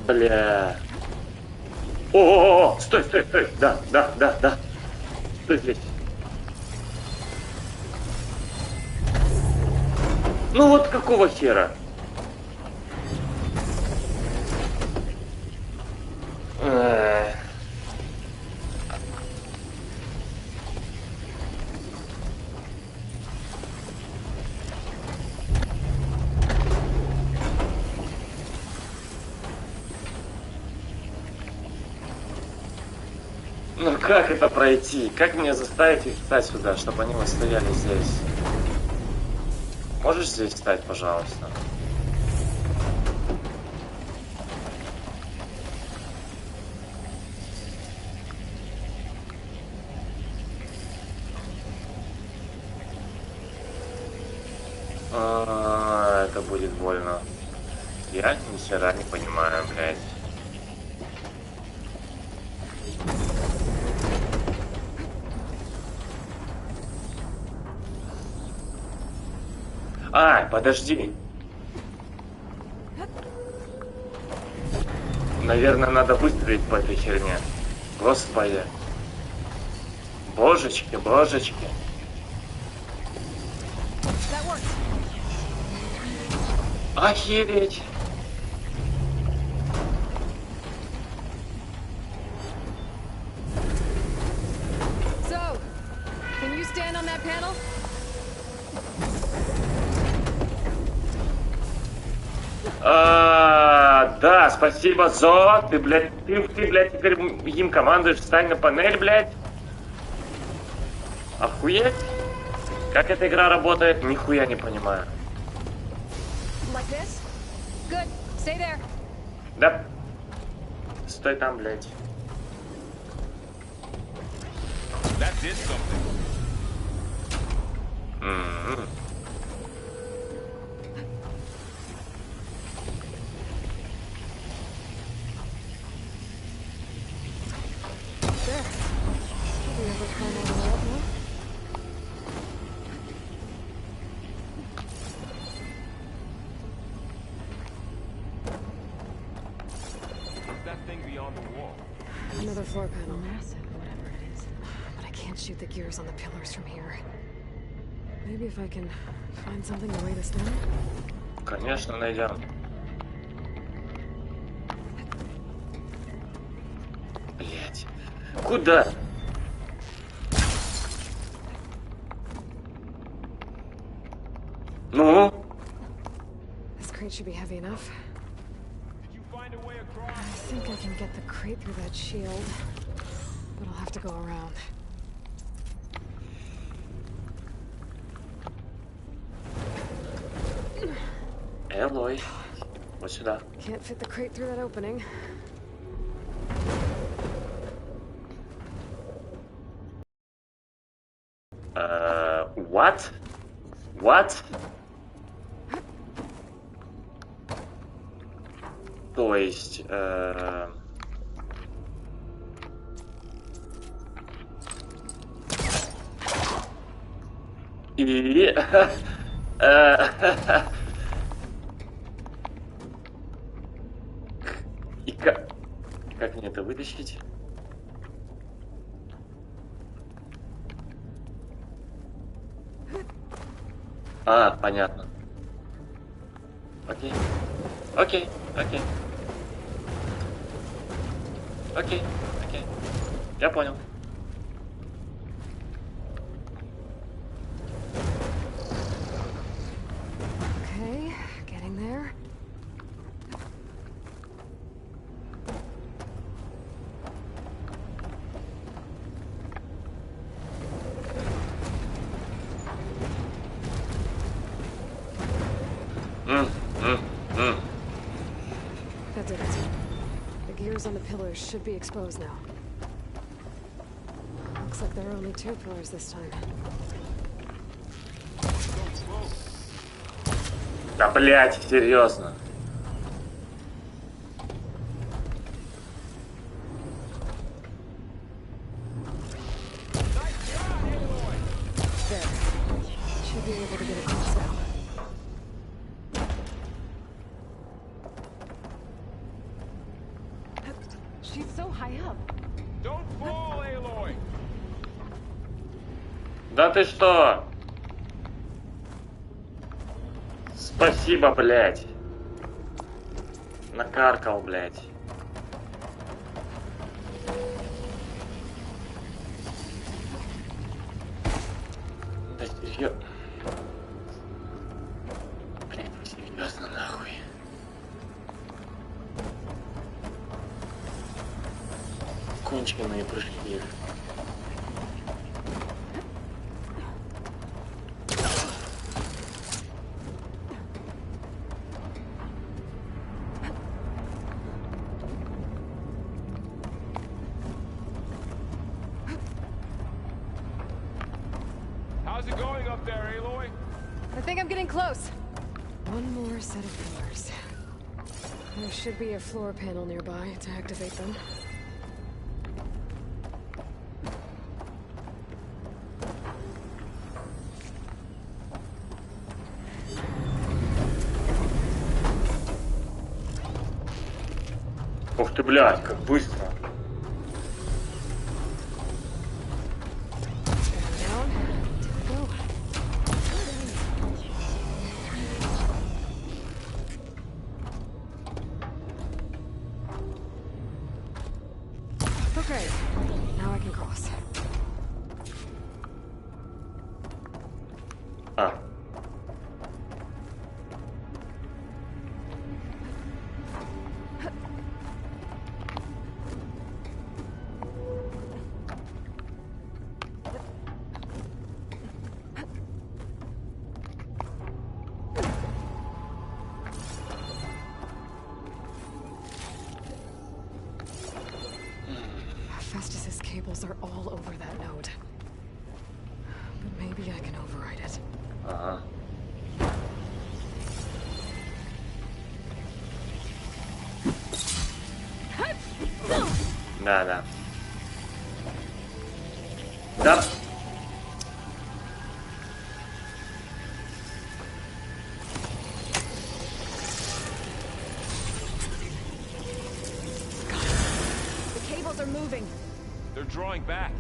Бля. О, стой, стой, стой. Да. Стой здесь. Ну вот какого хера? Ну как это пройти? Как мне заставить их встать сюда, чтобы они вот стояли здесь? Можешь здесь встать, пожалуйста? Это будет больно. Я ни хера не понимаю, блядь. Подожди. Наверное, надо выстрелить по этой херне. Господи. Божечки, божечки. Охереть. So, can you stand on that panel? Да, спасибо, Зо. Ты, блядь, теперь им командуешь, встань на панель, блядь. Охуеть? Как эта игра работает, нихуя не понимаю. Like this? Good. Stay there. Да. Стой там, блядь. That did something. There. Should be able to climb all the way up now. What's that thing beyond the wall? Another floor panel. Massive, whatever it is. But I can't shoot the gears on the pillars from here. Maybe if I can find something to weigh this down. Конечно, найдем. Блять. Куда? Ну? This crate should be heavy enough. I think I can get the crate through that shield, but I'll have to go around. Элой. Вот сюда. Can't fit the crate through that opening. What? What? То есть... И... И как мне это вытащить? А, понятно. Окей. Окей, окей. Окей, окей. Я понял. Okay, getting there. That did it. The gears on the pillars should be exposed now. Looks like there are only 2 pillars this time. Да, блять, серьезно. There. Should be able to get across now. She's so high up. Don't fall, Aloy! Да ты что? Спасибо, блять. Накаркал, блять. Да серьезно. Блять, серьезно, нахуй. Конченые прыжки. How's it going up there, Aloy? I think I'm getting close. One more set of pillars. There should be a floor panel nearby to activate them. Ух ты, блядь, как быстро. Okay, now I can cross. А. Да. Да. The cables are moving. They're drawing back.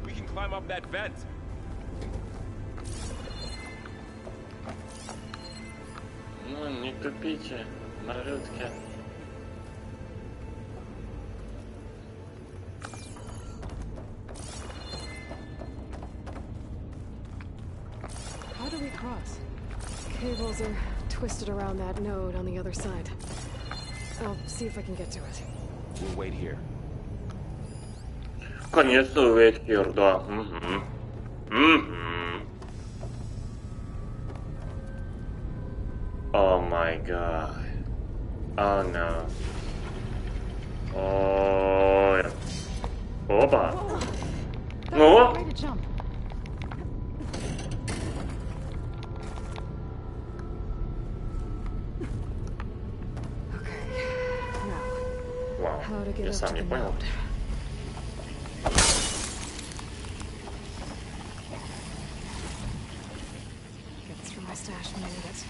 We can climb up that vent. Ну, не тупите, малютки. How do we cross? Cables are twisted around that node on the other side. I'll see if I can get to it. We'll wait here. Конечно, wait here, да. Oh my god. Oh no. Oh. Опа. Ну? Way to jump. Вау, я сам не понял. Gets from my stash in a minute.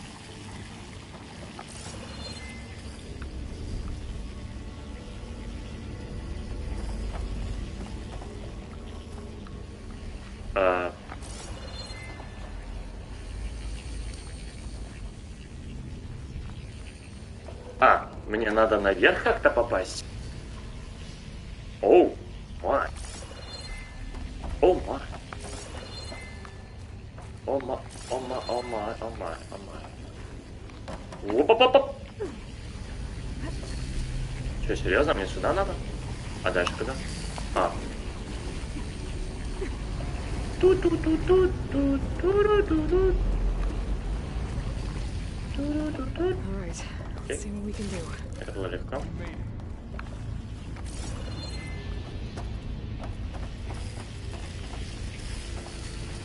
Мне надо наверх как-то попасть. Оу, май. О май. О май, о май, о май, о май, о май. Оп-оп-оп. Что, серьезно? Мне сюда надо? А дальше куда? Alright, let's see what we can do. Это было легко.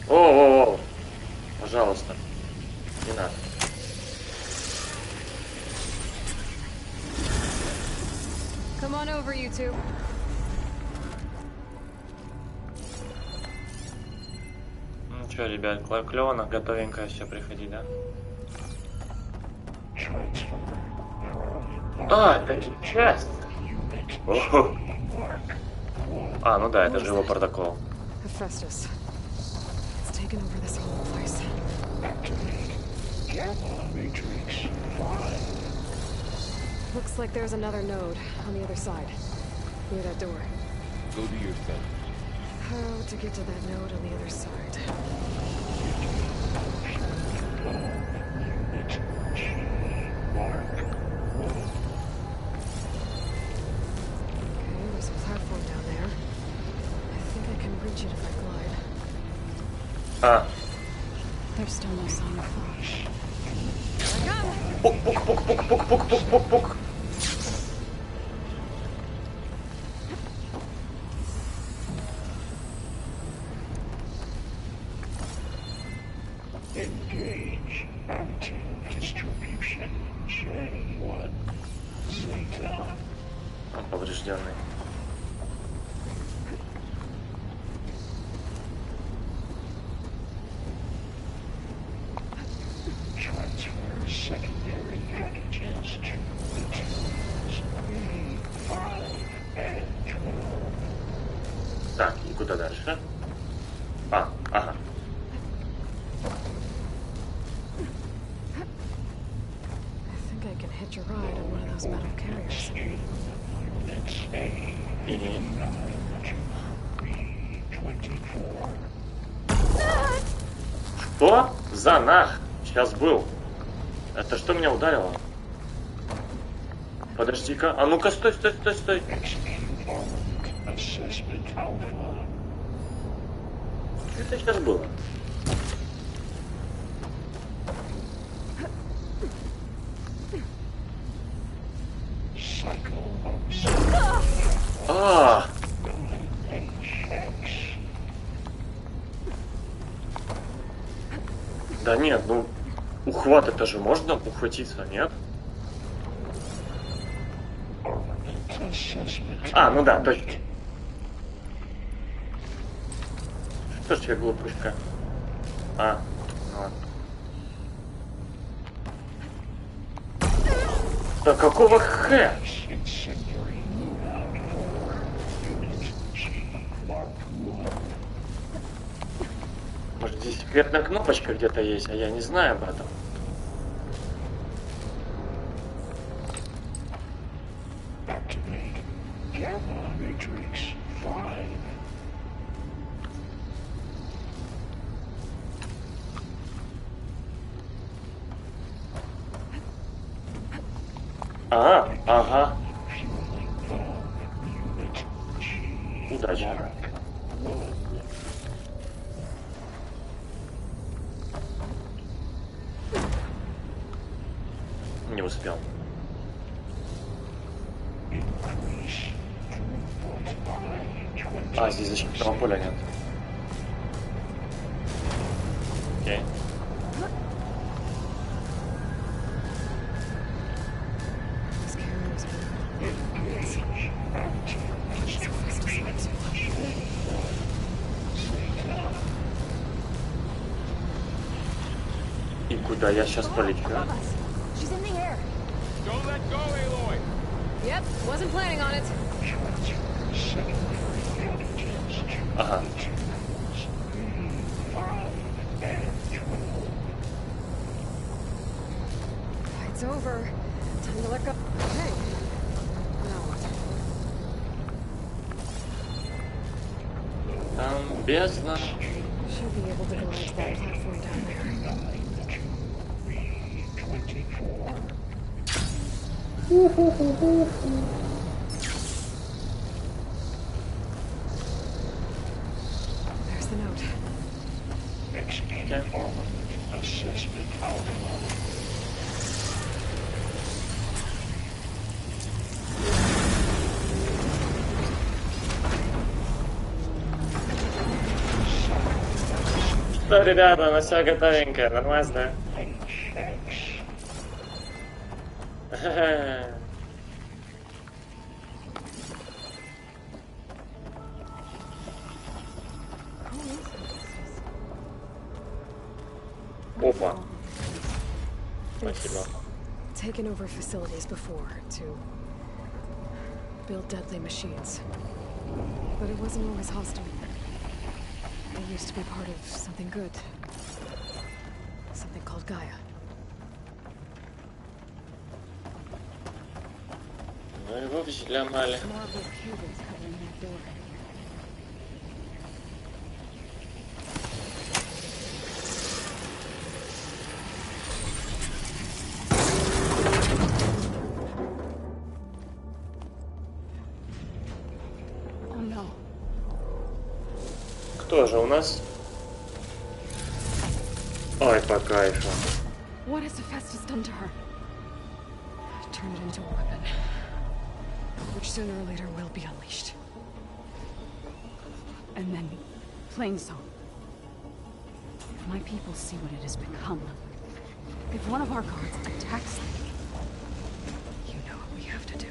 О, пожалуйста, не надо. Come on over, you two. Ну что, ребят, клёво, готовенько все приходи, да? Это же часть. Ну да, это же его протокол. Hephaestus. It's taken over this whole place. Looks like there's another node on the other side, near that door. Go do your thing. How to get to that node on the other side? Okay, there's a platform down there. I think I can reach it if I glide. There's still no sign of flash. Пук. Engage anti-distribution J1 Zeta. Он поврежденный. Transfer secondary packages to the tools E5 and 12. Так, и куда дальше? Ага. I can hitch a ride on one of those metal carriers. Что? Занах! Сейчас был. Это что меня ударило? Подожди-ка. А ну-ка, стой. Это сейчас было. Да нет, ну ухват это же можно ухватиться, нет? А, ну да, точно. Что ж я глупышка? А, ну ладно. Да какого х? Может, здесь секретная кнопочка где-то есть, а я не знаю об этом. Ага. Удачи. Не успел. А, здесь защитного поля нет. Окей. И куда я сейчас полечу? Yep, wasn't planning on it. Ага. It's over. Time to let go. Hey. Там бездна. Should be able to go onto that platform down there. There's the note. Assessment outcome. Что, ребята, на все готовенько, нормально? Опа. Спасибо. Taken over facilities before to build deadly machines. But it wasn't always hostile. It used to be part of something good. Something called Gaia. Ну его взломали. Кто же у нас? Ой, по кайфу. What has Hephaestus done to her? Turned it into a weapon, which sooner or later will be unleashed. And then, Plain Song. If my people see what it has become, if one of our guards attacks them, you know what we have to do.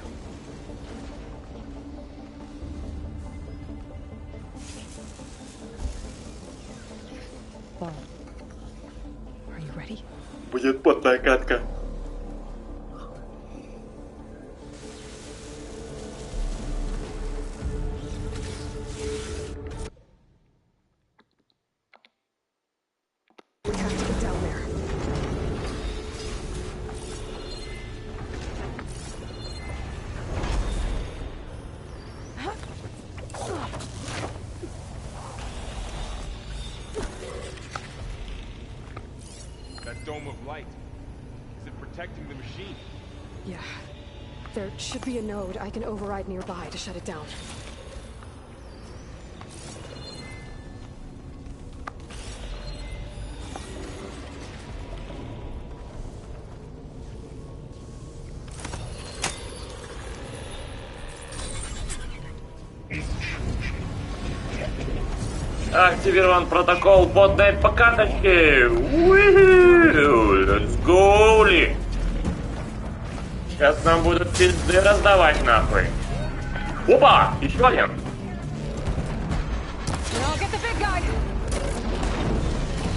Are you ready? Будет потная катка. We have to get down there. That dome of light. Is it protecting the machine? Yeah. There should be a node I can override nearby to shut it down. Активирован протокол бодной по карточке. Let's go! Сейчас нам будут пизды раздавать нахуй. Опа! Еще один!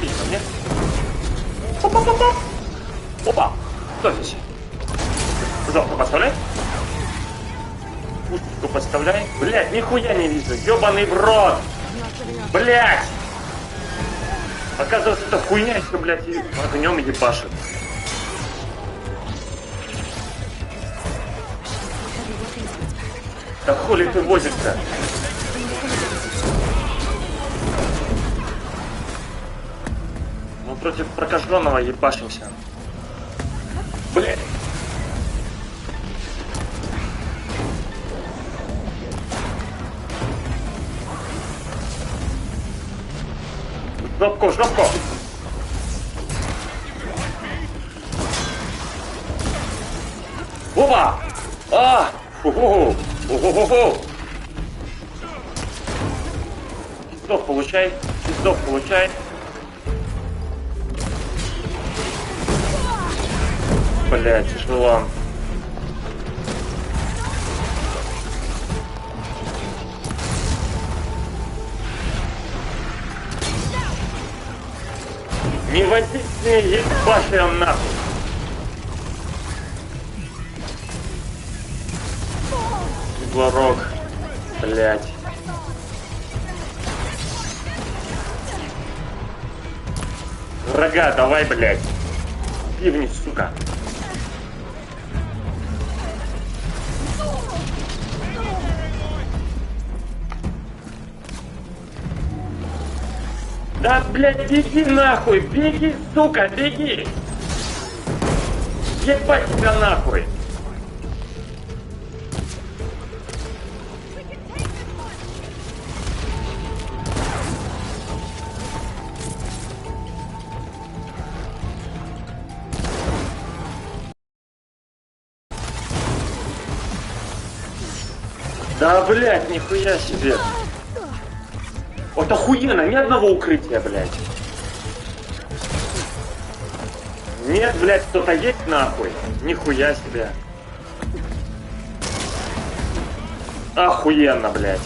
Иди ко мне. Опа-па-па! Опа! Кто здесь? Жопу поставляй. Пушку поставляй. Блять, нихуя не вижу. Ёбаный в рот! Блять! Оказывается, это хуйня еще, блядь, и огнем ебашит. Да хули ты возишься? Мы против прокаженного ебашимся. Блядь. Жопку, жопку! Опа! А! Фу-ху-ху! Фу-ху-ху-ху! Пиздов получай! Пиздов получай! Блядь, тяжело. Не водись мне, ебашь нахуй! Глорок, блядь. Врага, давай, блядь. Пивни, сука. Да, блядь, беги нахуй, беги, сука, беги! Ебать тебя нахуй! Да, блядь, нихуя себе! Вот охуенно, ни одного укрытия, блядь. Нет, блядь, кто-то есть нахуй. Нихуя себе. Охуенно, блядь.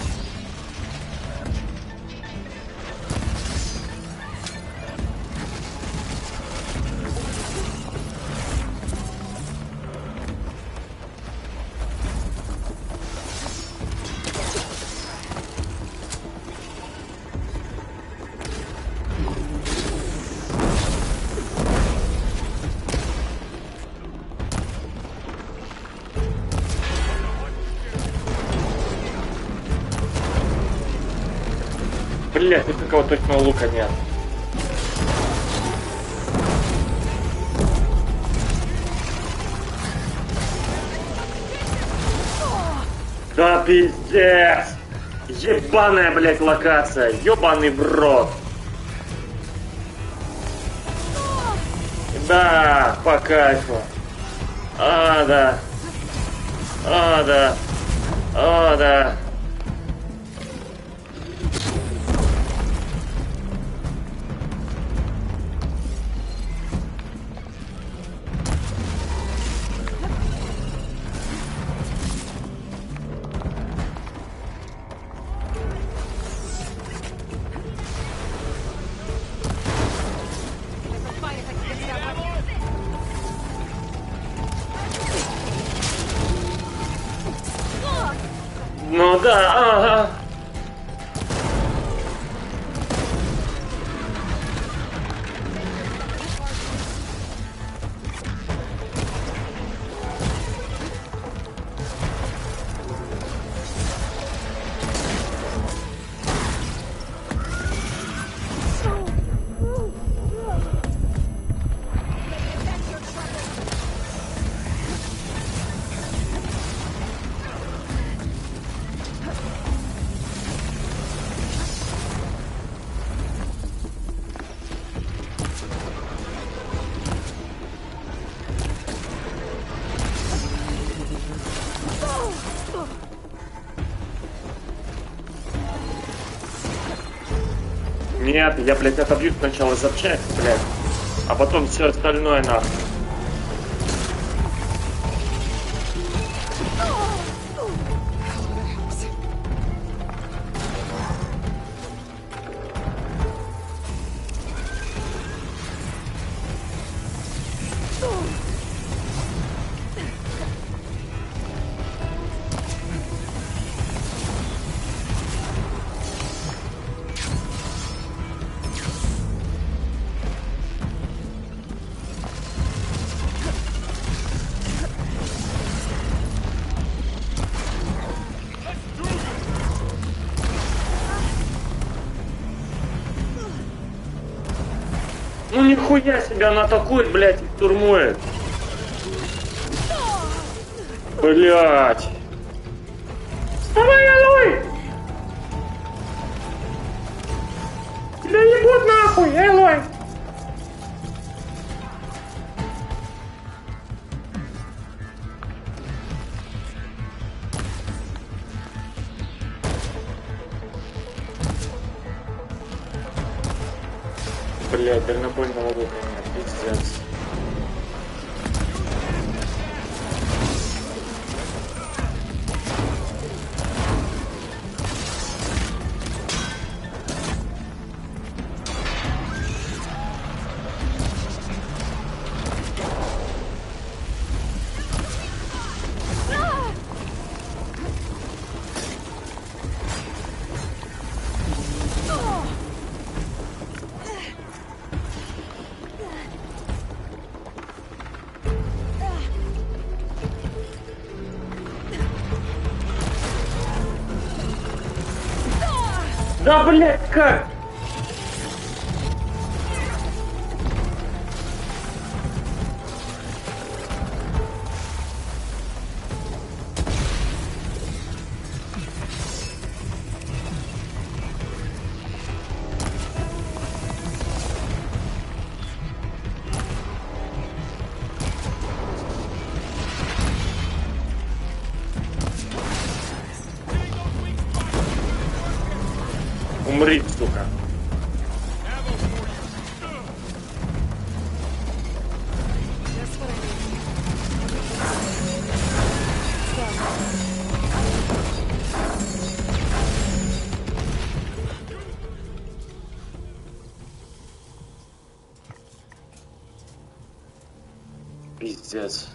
Блять, тут такого точного лука нет. Да пиздец! Ебаная, блять, локация! Ебаный в рот! Да, по кайфу! А, да! А, да! А, да! Ну да, ага. Нет, я, блядь, отобью сначала запчасть, блядь, а потом все остальное нахуй. Нихуя себе, она атакует, блядь, и штурмует. Блядь. Вставай, Элой! Тебя ебут нахуй, Элой! Блядь, дальнобойного лука нет, пиздец. Да, блядь, как? Умри, сука. Пиздец.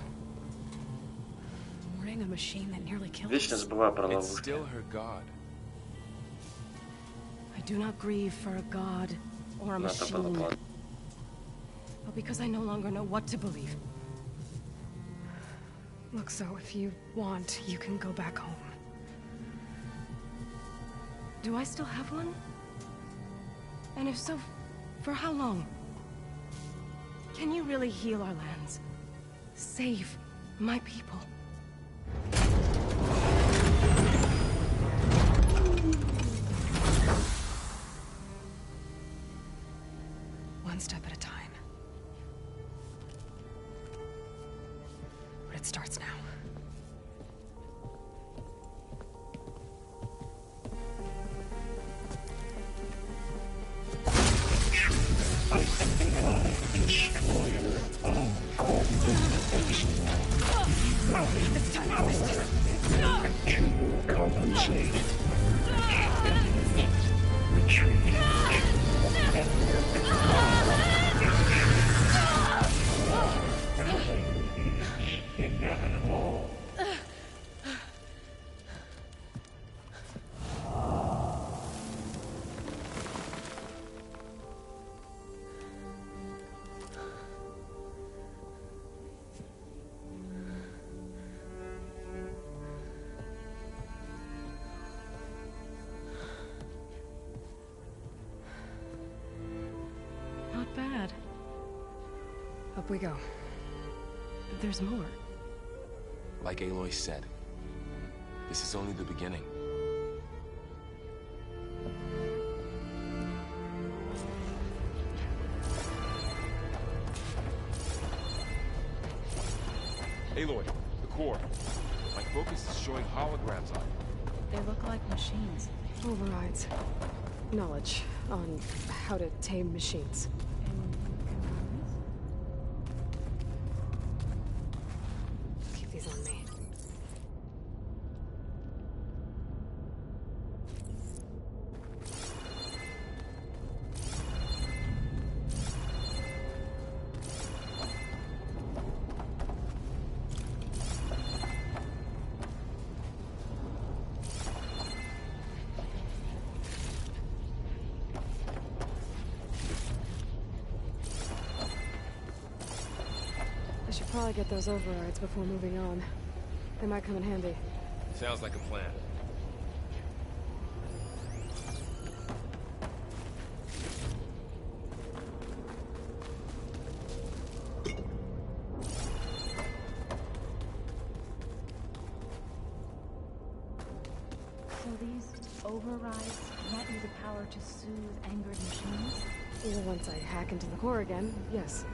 Вечно забываю про ловушки. I do not grieve for a god or a machine, but because I no longer know what to believe. Look, so if you want, you can go back home. Do I still have one? And if so, for how long? Can you really heal our lands? Save my people? One step at a time. But it starts now. To compensate. Retreat. Inevitable. Not bad. Up we go. There's more. Like Aloy said, this is only the beginning. Aloy, the core. My focus is showing holograms on it. They look like machines. Overrides. Knowledge on how to tame machines. Keep these on me. I should probably get those overrides before moving on. They might come in handy. Sounds like a plan. overrides grant you the power to soothe angered machines? Well, once I hack into the core again, yes.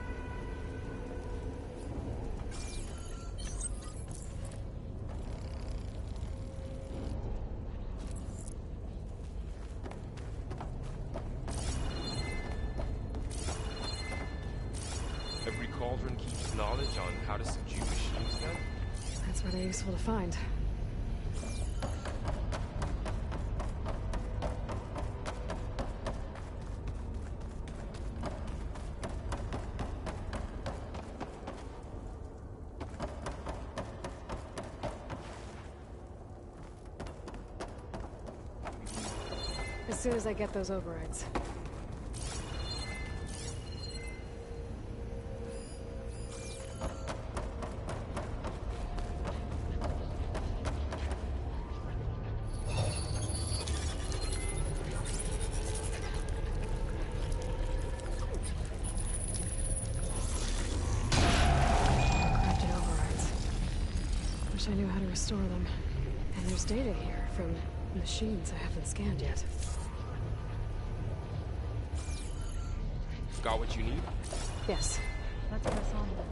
Every cauldron keeps knowledge on how to subdue machines, then? That's rather useful to find. As soon as I get those overrides. Crafted overrides. Wish I knew how to restore them. And there's data here from machines I haven't scanned yet. Got what you need? Yes. Let's press on then.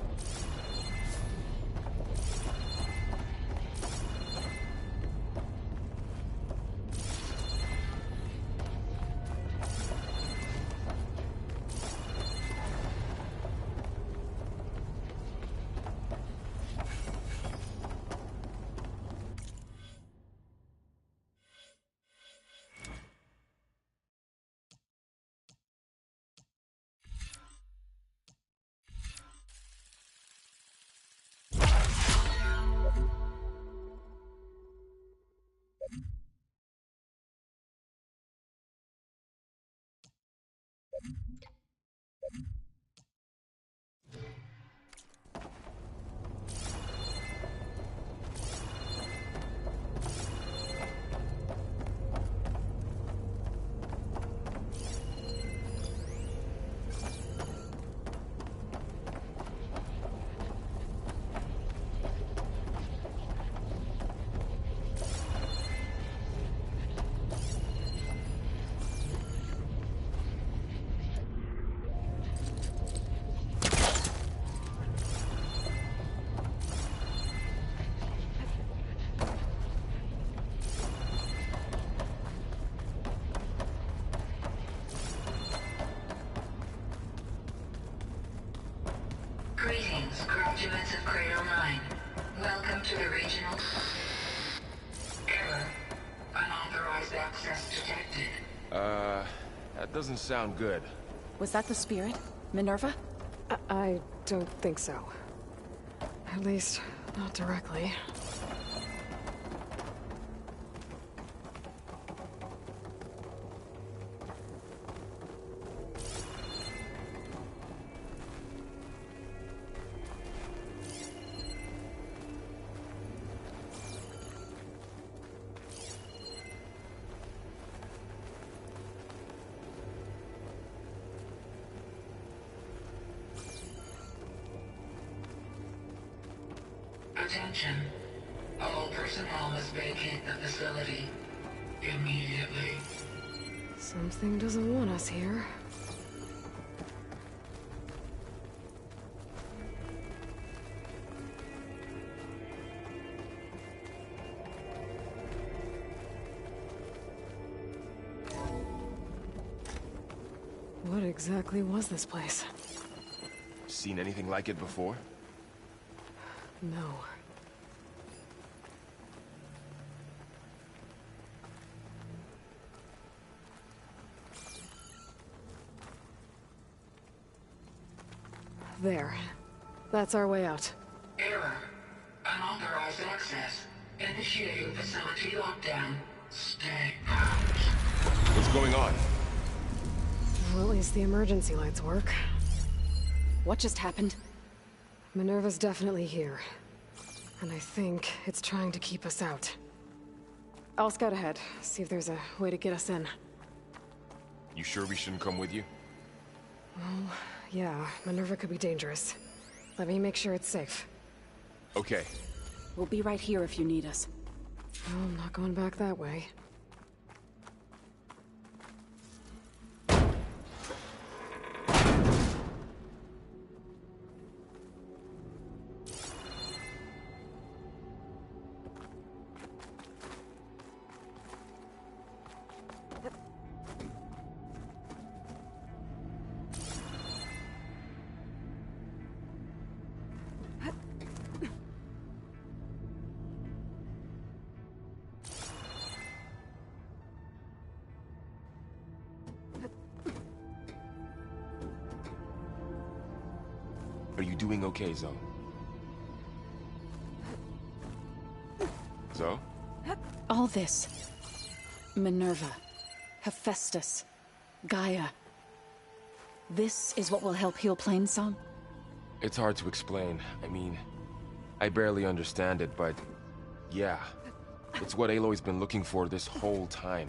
Greetings, graduates of Cradle 9. Welcome to the regional... Error. Unauthorized access detected. That doesn't sound good. Was that the spirit? Minerva? I don't think so. At least, not directly. Attention. All personnel must vacate the facility immediately. Something doesn't want us here. What exactly was this place? Seen anything like it before? No. There. That's our way out. Error. Unauthorized access. Initiating facility lockdown. Stay out. What's going on? Well, at least the emergency lights work. What just happened? Minerva's definitely here. And I think it's trying to keep us out. I'll scout ahead, see if there's a way to get us in. You sure we shouldn't come with you? Well, yeah, Minerva could be dangerous. Let me make sure it's safe. Okay. We'll be right here if you need us. Oh, I'm not going back that way. doing okay, Zoe? Zoe? All this. Minerva, Hephaestus, Gaia. This is what will help heal Plainsong? It's hard to explain. I mean, I barely understand it, but yeah. It's what Aloy's been looking for this whole time.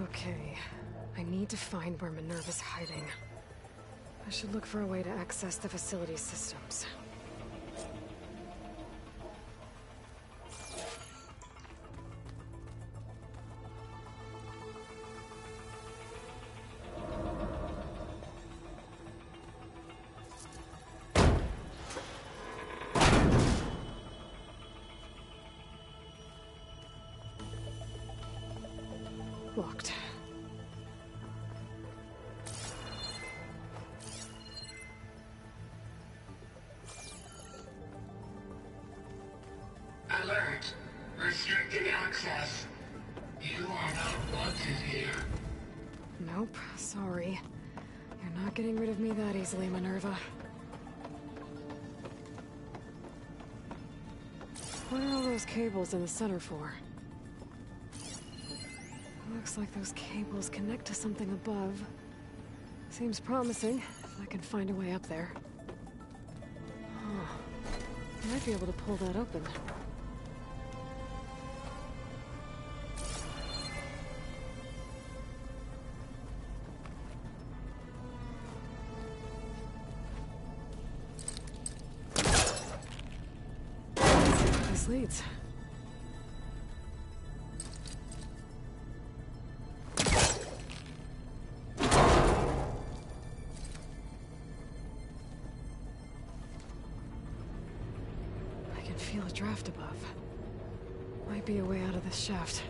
Okay, I need to find where Minerva's hiding. I should look for a way to access the facility systems. Locked. Alert! Restricted access. You are not wanted here. Nope, sorry. You're not getting rid of me that easily, Minerva. What are all those cables in the center for? Looks like those cables connect to something above. Seems promising, if I can find a way up there. Huh. I might be able to pull that open. This leads. Feel a draft above. Might be a way out of this shaft.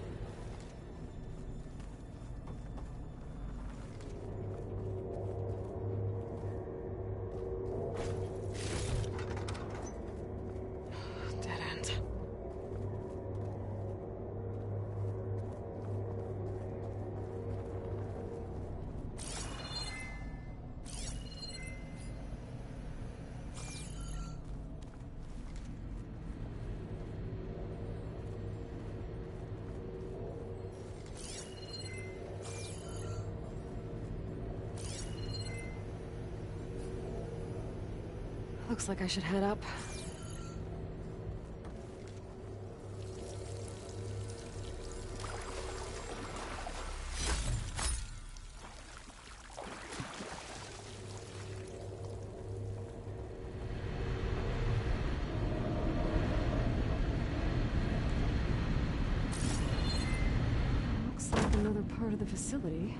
Dead end. Looks like I should head up. Looks like another part of the facility.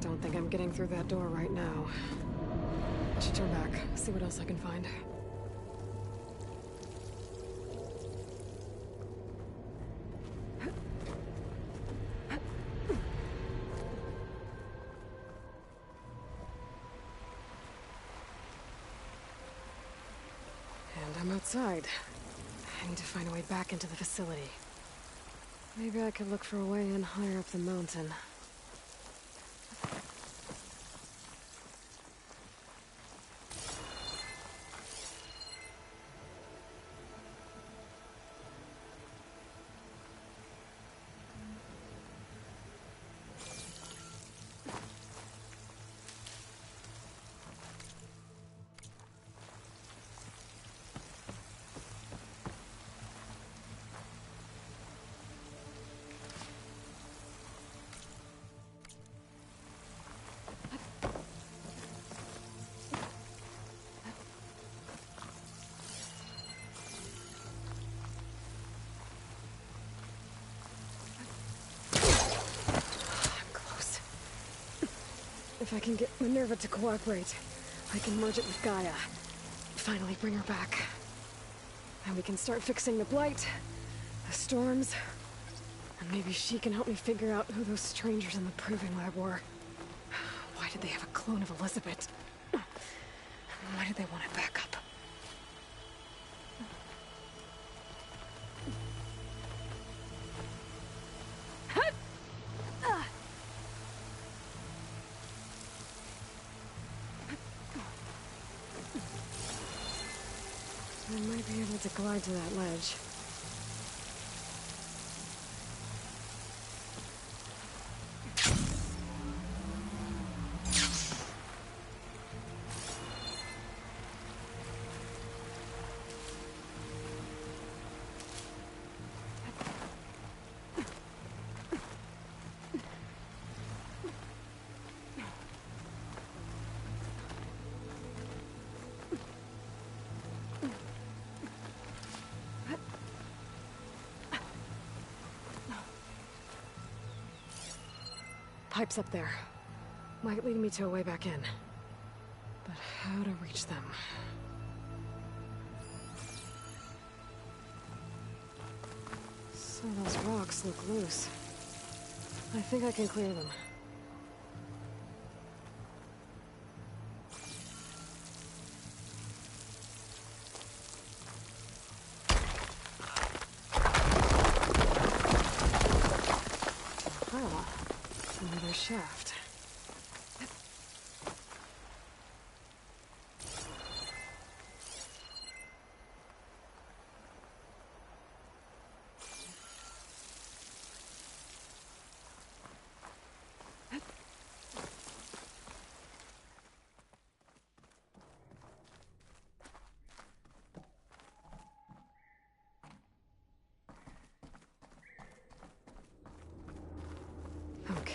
Don't think I'm getting through that door right now. I should turn back, see what else I can find. And I'm outside. I need to find a way back into the facility. Maybe I could look for a way in higher up the mountain. If I can get Minerva to cooperate, I can merge it with Gaia. Finally bring her back. And we can start fixing the blight, the storms, and maybe she can help me figure out who those strangers in the proving lab were. Why did they have a clone of Elizabeth? Why did they want it back up? I might be able to glide to that ledge. Pipes up there. Might lead me to a way back in. But how to reach them? Some of those rocks look loose. I think I can clear them. Another shaft.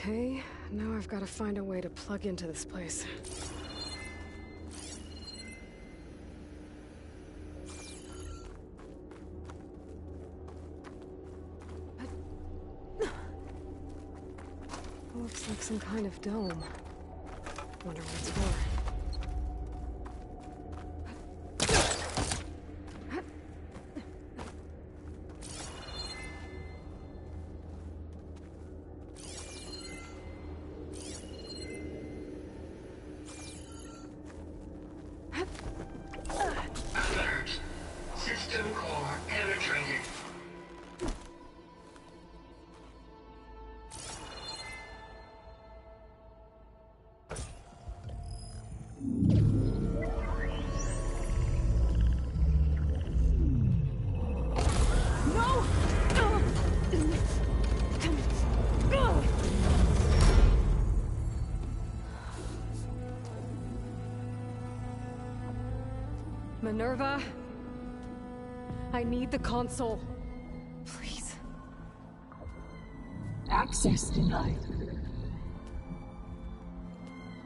Okay, now I've got to find a way to plug into this place. Looks like some kind of dome. Wonder what it's for. Minerva, I need the console. Please. Access denied.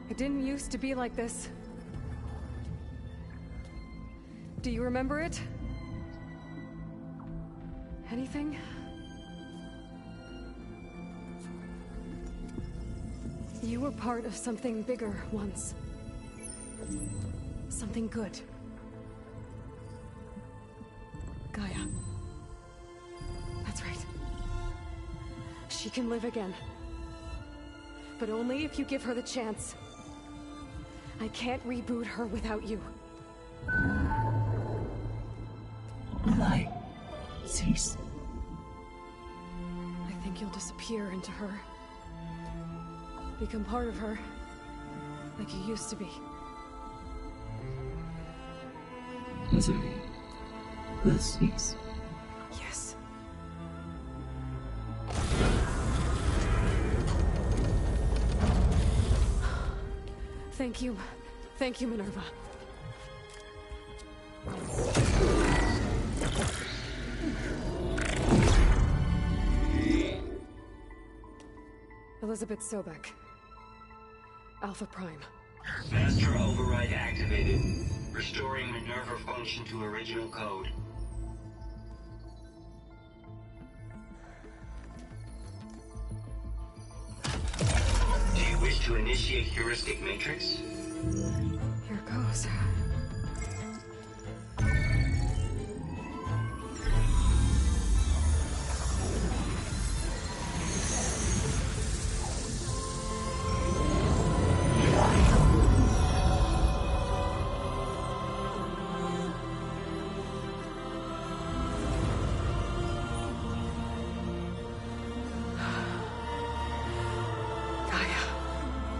It didn't used to be like this. Do you remember it? Anything? You were part of something bigger once. Something good. Gaia. That's right. She can live again. But only if you give her the chance. I can't reboot her without you. Light. Cease. I think you'll disappear into her. Become part of her. Like you used to be. Misery. The cease. Yes. Thank you. Thank you, Minerva. Elizabeth Sobek. Alpha Prime. Master override activated. Restoring Minerva function to original code. Do you wish to initiate heuristic matrix? Here goes.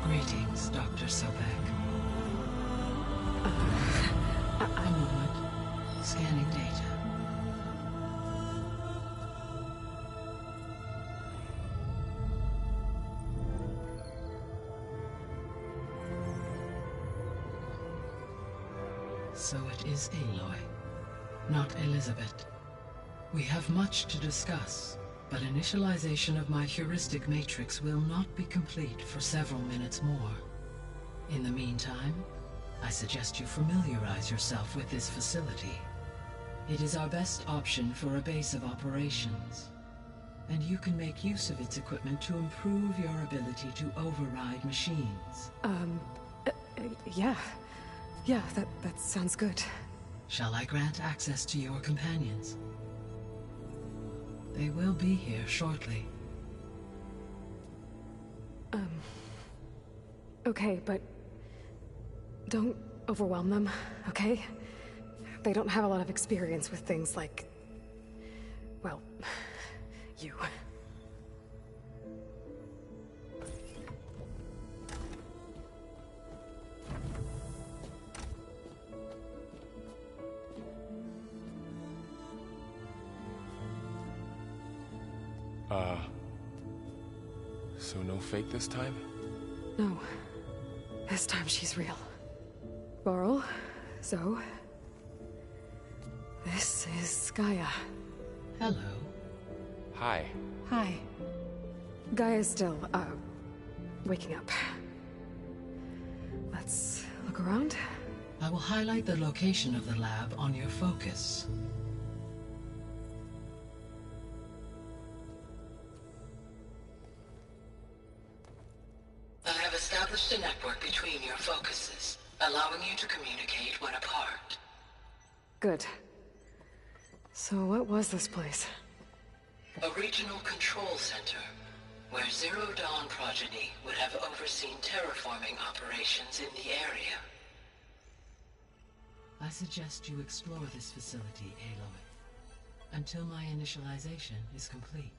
Greetings, Dr. Sobek. A moment. Scanning data. So it is Aloy, not Elizabeth. We have much to discuss, but initialization of my heuristic matrix will not be complete for several minutes more. In the meantime, I suggest you familiarize yourself with this facility. It is our best option for a base of operations, and you can make use of its equipment to improve your ability to override machines. Yeah. Yeah, that sounds good. Shall I grant access to your companions? They will be here shortly. Okay, but don't overwhelm them, okay? They don't have a lot of experience with things like, well, you. So no fake this time? No. This time she's real. Varl, Zoe. This is Gaia. Hello. Hi. Hi. Gaia's still, waking up. Let's look around. I will highlight the location of the lab on your focus. I have established a network between your focuses, allowing you to communicate when apart. Good. So what was this place? A regional control center, where Zero Dawn progeny would have overseen terraforming operations in the area. I suggest you explore this facility, Aloy, until my initialization is complete.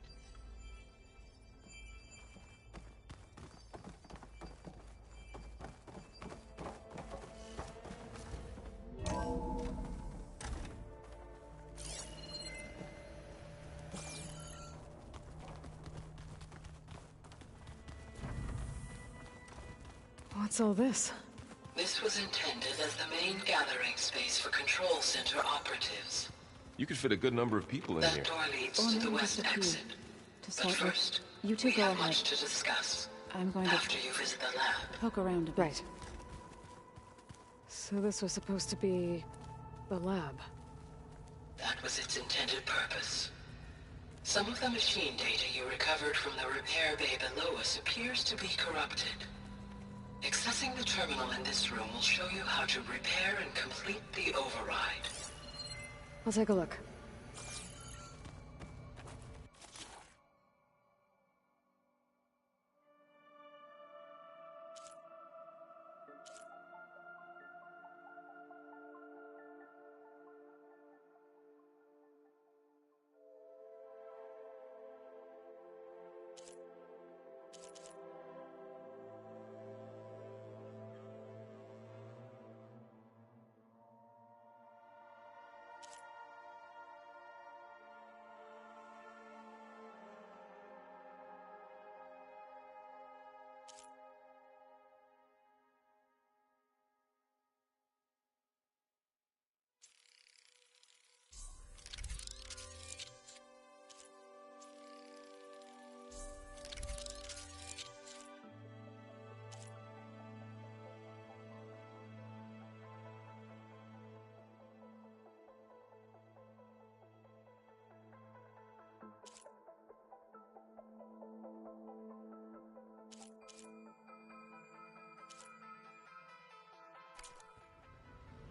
What's all this? This was intended as the main gathering space for control center operatives. You could fit a good number of people in here. That door leads to the west exit. But first, you two we go have ahead. much to discuss. I'm going After to you visit the lab. poke around a bit. Right. So this was supposed to be the lab. That was its intended purpose. Some of the machine data you recovered from the repair bay below us appears to be corrupted. Accessing the terminal in this room will show you how to repair and complete the override. I'll take a look.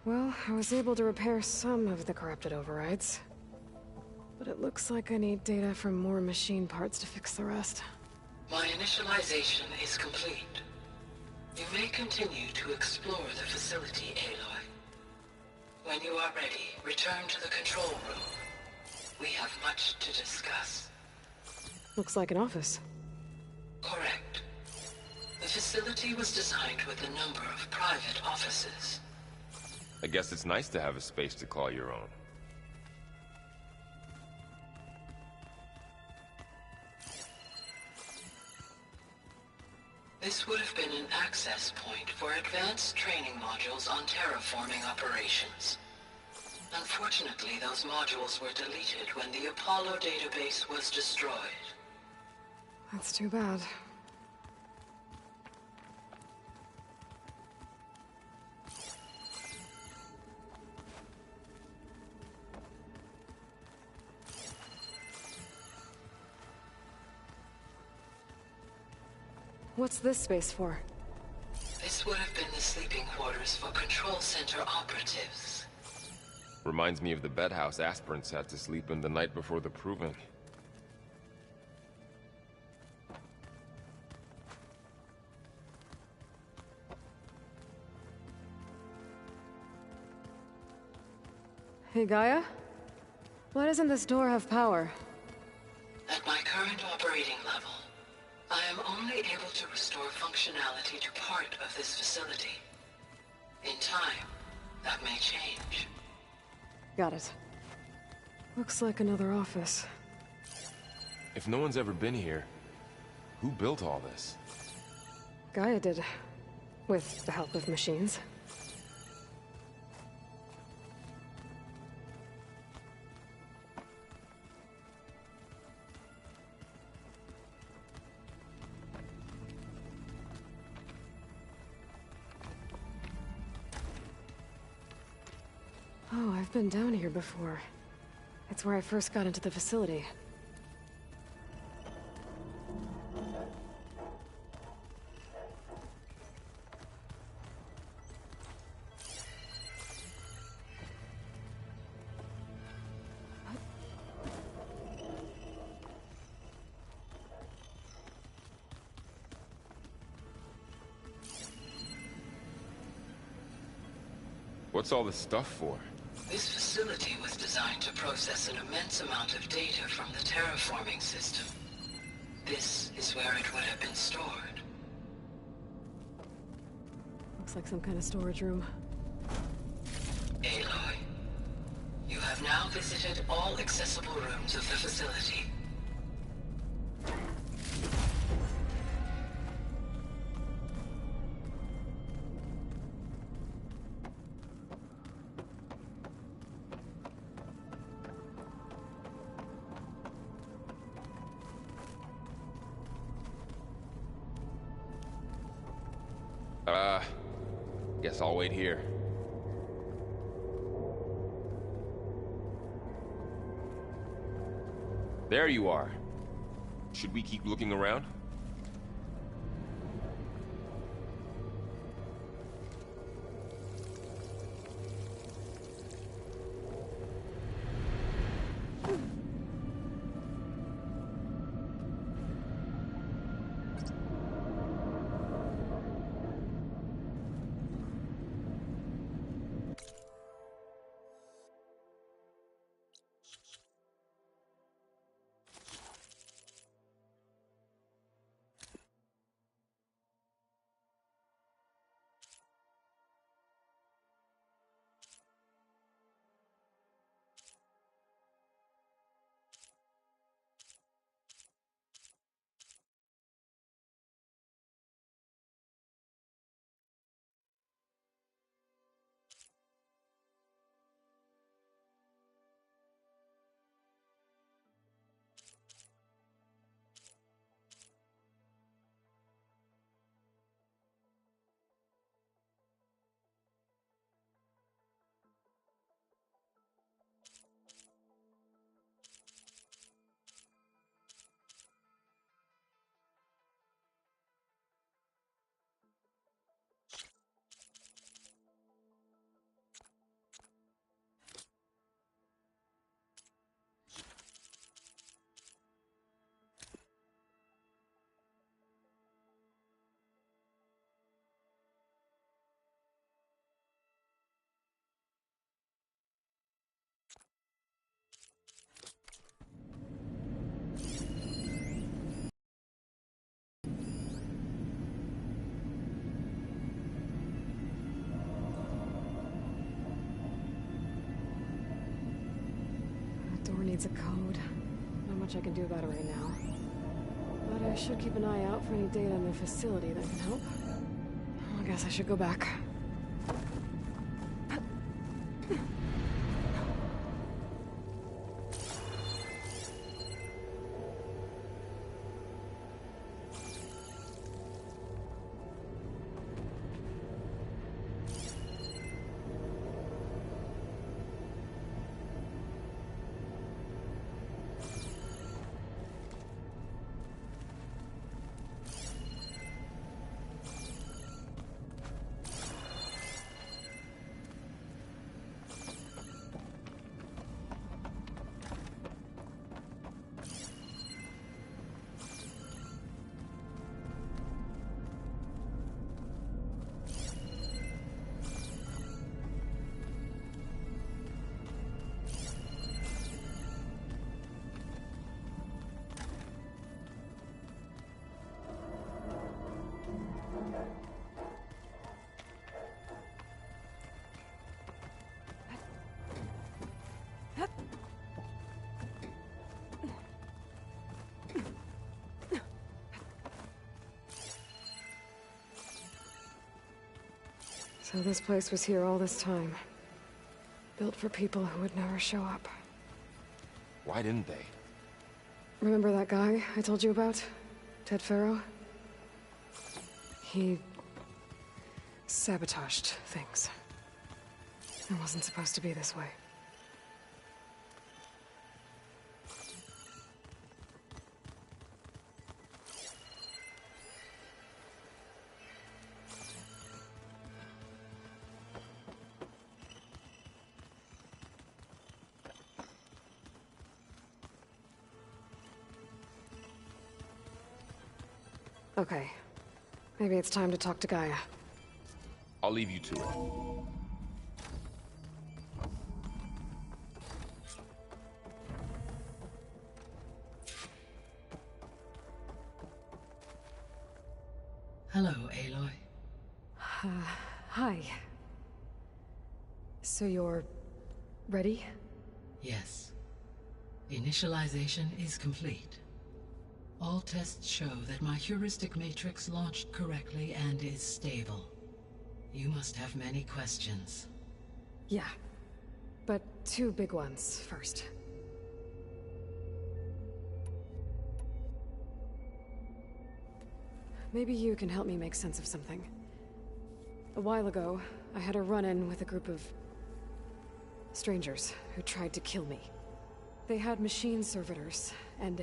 Well, I was able to repair some of the corrupted overrides. But it looks like I need data from more machine parts to fix the rest. My initialization is complete. You may continue to explore the facility, Aloy. When you are ready, return to the control room. We have much to discuss. Looks like an office. Correct. The facility was designed with a number of private offices. I guess it's nice to have a space to call your own. This would have been an access point for advanced training modules on terraforming operations. Unfortunately, those modules were deleted when the Apollo database was destroyed. That's too bad. What's this space for? This would have been the sleeping quarters for control center operatives. Reminds me of the bedhouse aspirants had to sleep in the night before the proving. Hey, Gaia? Why doesn't this door have power? At my current operating level, I am only able to restore functionality to part of this facility. In time, that may change. Got it. Looks like another office. If no one's ever been here, who built all this? Gaia did. With the help of machines. Oh, I've been down here before. It's where I first got into the facility. What's all this stuff for? This facility was designed to process an immense amount of data from the terraforming system. This is where it would have been stored. Looks like some kind of storage room. Aloy, you have now visited all accessible rooms of the facility. Guess I'll wait here. There you are. Should we keep looking around? It's a code. Not much I can do about it right now. But I should keep an eye out for any data in the facility that can help. I guess I should go back. So this place was here all this time. Built for people who would never show up. Why didn't they? Remember that guy I told you about? Ted Farrow? He sabotaged things. It wasn't supposed to be this way. Okay. Maybe it's time to talk to Gaia. I'll leave you to it. Hello, Aloy. Hi. So you're ready? Yes. Initialization is complete. All tests show that my heuristic matrix launched correctly and is stable. You must have many questions. Yeah. But two big ones first. Maybe you can help me make sense of something. A while ago, I had a run-in with a group of strangers who tried to kill me. They had machine servitors and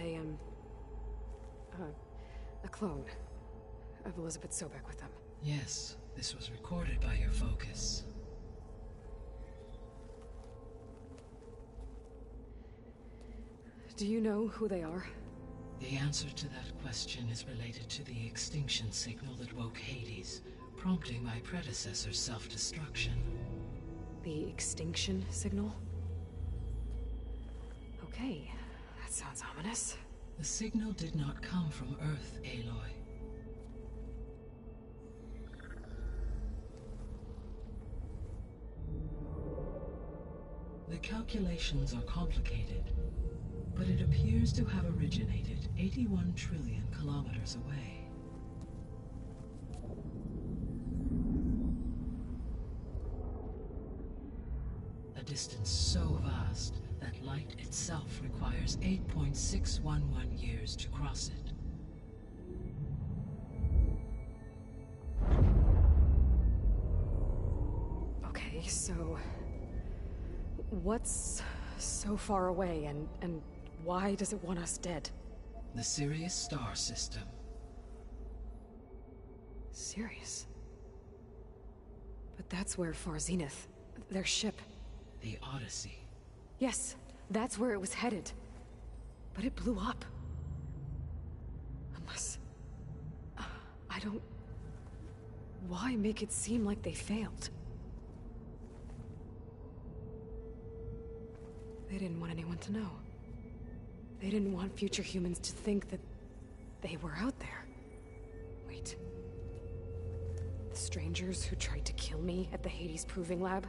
a clone of Elizabeth Sobek with them. Yes, this was recorded by your focus. Do you know who they are? The answer to that question is related to the extinction signal that woke Hades, prompting my predecessor's self-destruction. The extinction signal? Okay, that sounds ominous. The signal did not come from Earth, Aloy. The calculations are complicated, but it appears to have originated 81 trillion kilometers away. A distance so vast that light itself requires 8.611 years to cross it. Okay, so what's so far away and why does it want us dead? The Sirius star system. Sirius? But that's where Far Zenith, their ship. The Odyssey. Yes, that's where it was headed. But it blew up. Unless... I don't... Why make it seem like they failed? They didn't want anyone to know. They didn't want future humans to think that they were out there. Wait. The strangers who tried to kill me at the Hades Proving Lab?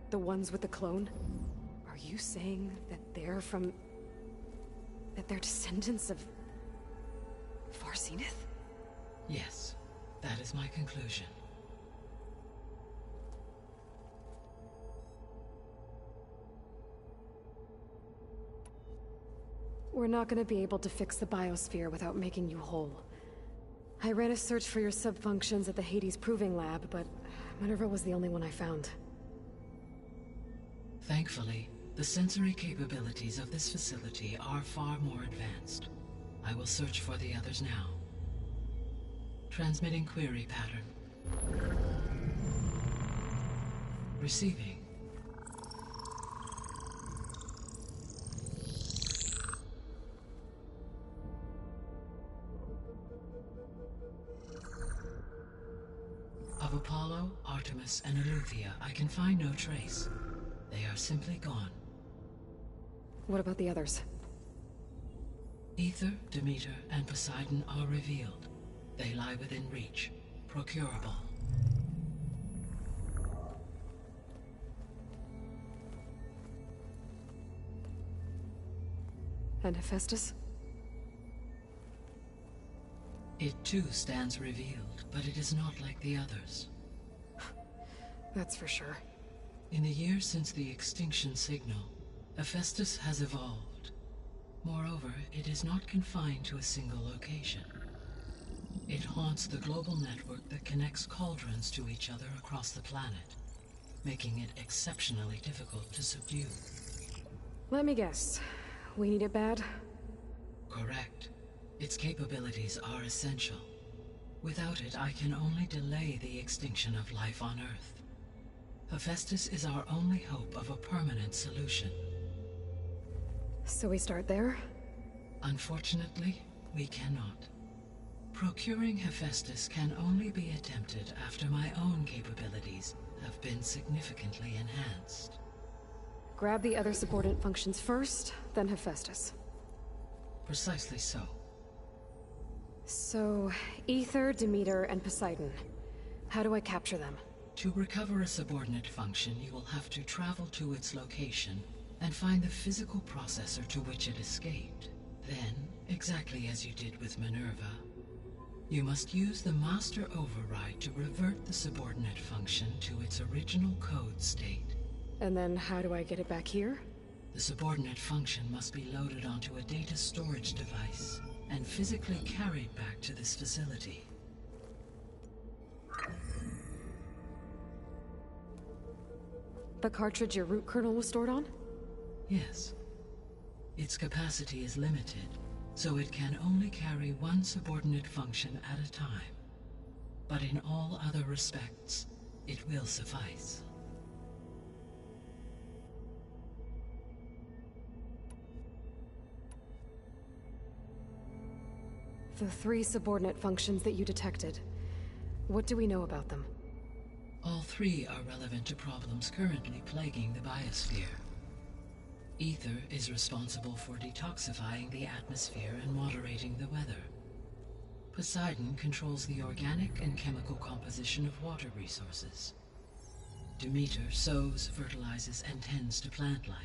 The ones with the clone? Are you saying that they're from that they're descendants of... Farseneth? Yes, that is my conclusion. We're not gonna be able to fix the biosphere without making you whole. I ran a search for your subfunctions at the Hades Proving Lab, but Minerva was the only one I found. Thankfully, the sensory capabilities of this facility are far more advanced. I will search for the others now. Transmitting query pattern. Receiving. Of Apollo, Artemis, and Eleuthia, I can find no trace. They are simply gone. What about the others? Ether, Demeter, and Poseidon are revealed. They lie within reach, procurable. And Hephaestus? It too stands revealed, but it is not like the others. That's for sure. In the years since the extinction signal, Hephaestus has evolved. Moreover, it is not confined to a single location. It haunts the global network that connects cauldrons to each other across the planet, making it exceptionally difficult to subdue. Let me guess. We need it bad? Correct. Its capabilities are essential. Without it, I can only delay the extinction of life on Earth. Hephaestus is our only hope of a permanent solution. So we start there? Unfortunately, we cannot. Procuring Hephaestus can only be attempted after my own capabilities have been significantly enhanced. Grab the other subordinate functions first, then Hephaestus. Precisely so. So, Ether, Demeter, and Poseidon. How do I capture them? To recover a subordinate function, you will have to travel to its location and find the physical processor to which it escaped. Then, exactly as you did with Minerva, you must use the master override to revert the subordinate function to its original code state. And then how do I get it back here? The subordinate function must be loaded onto a data storage device and physically carried back to this facility. The cartridge your root kernel was stored on? Yes. Its capacity is limited, so it can only carry one subordinate function at a time. But in all other respects, it will suffice. The 3 subordinate functions that you detected. What do we know about them? All 3 are relevant to problems currently plaguing the biosphere. Ether is responsible for detoxifying the atmosphere and moderating the weather. Poseidon controls the organic and chemical composition of water resources. Demeter sows, fertilizes, and tends to plant life.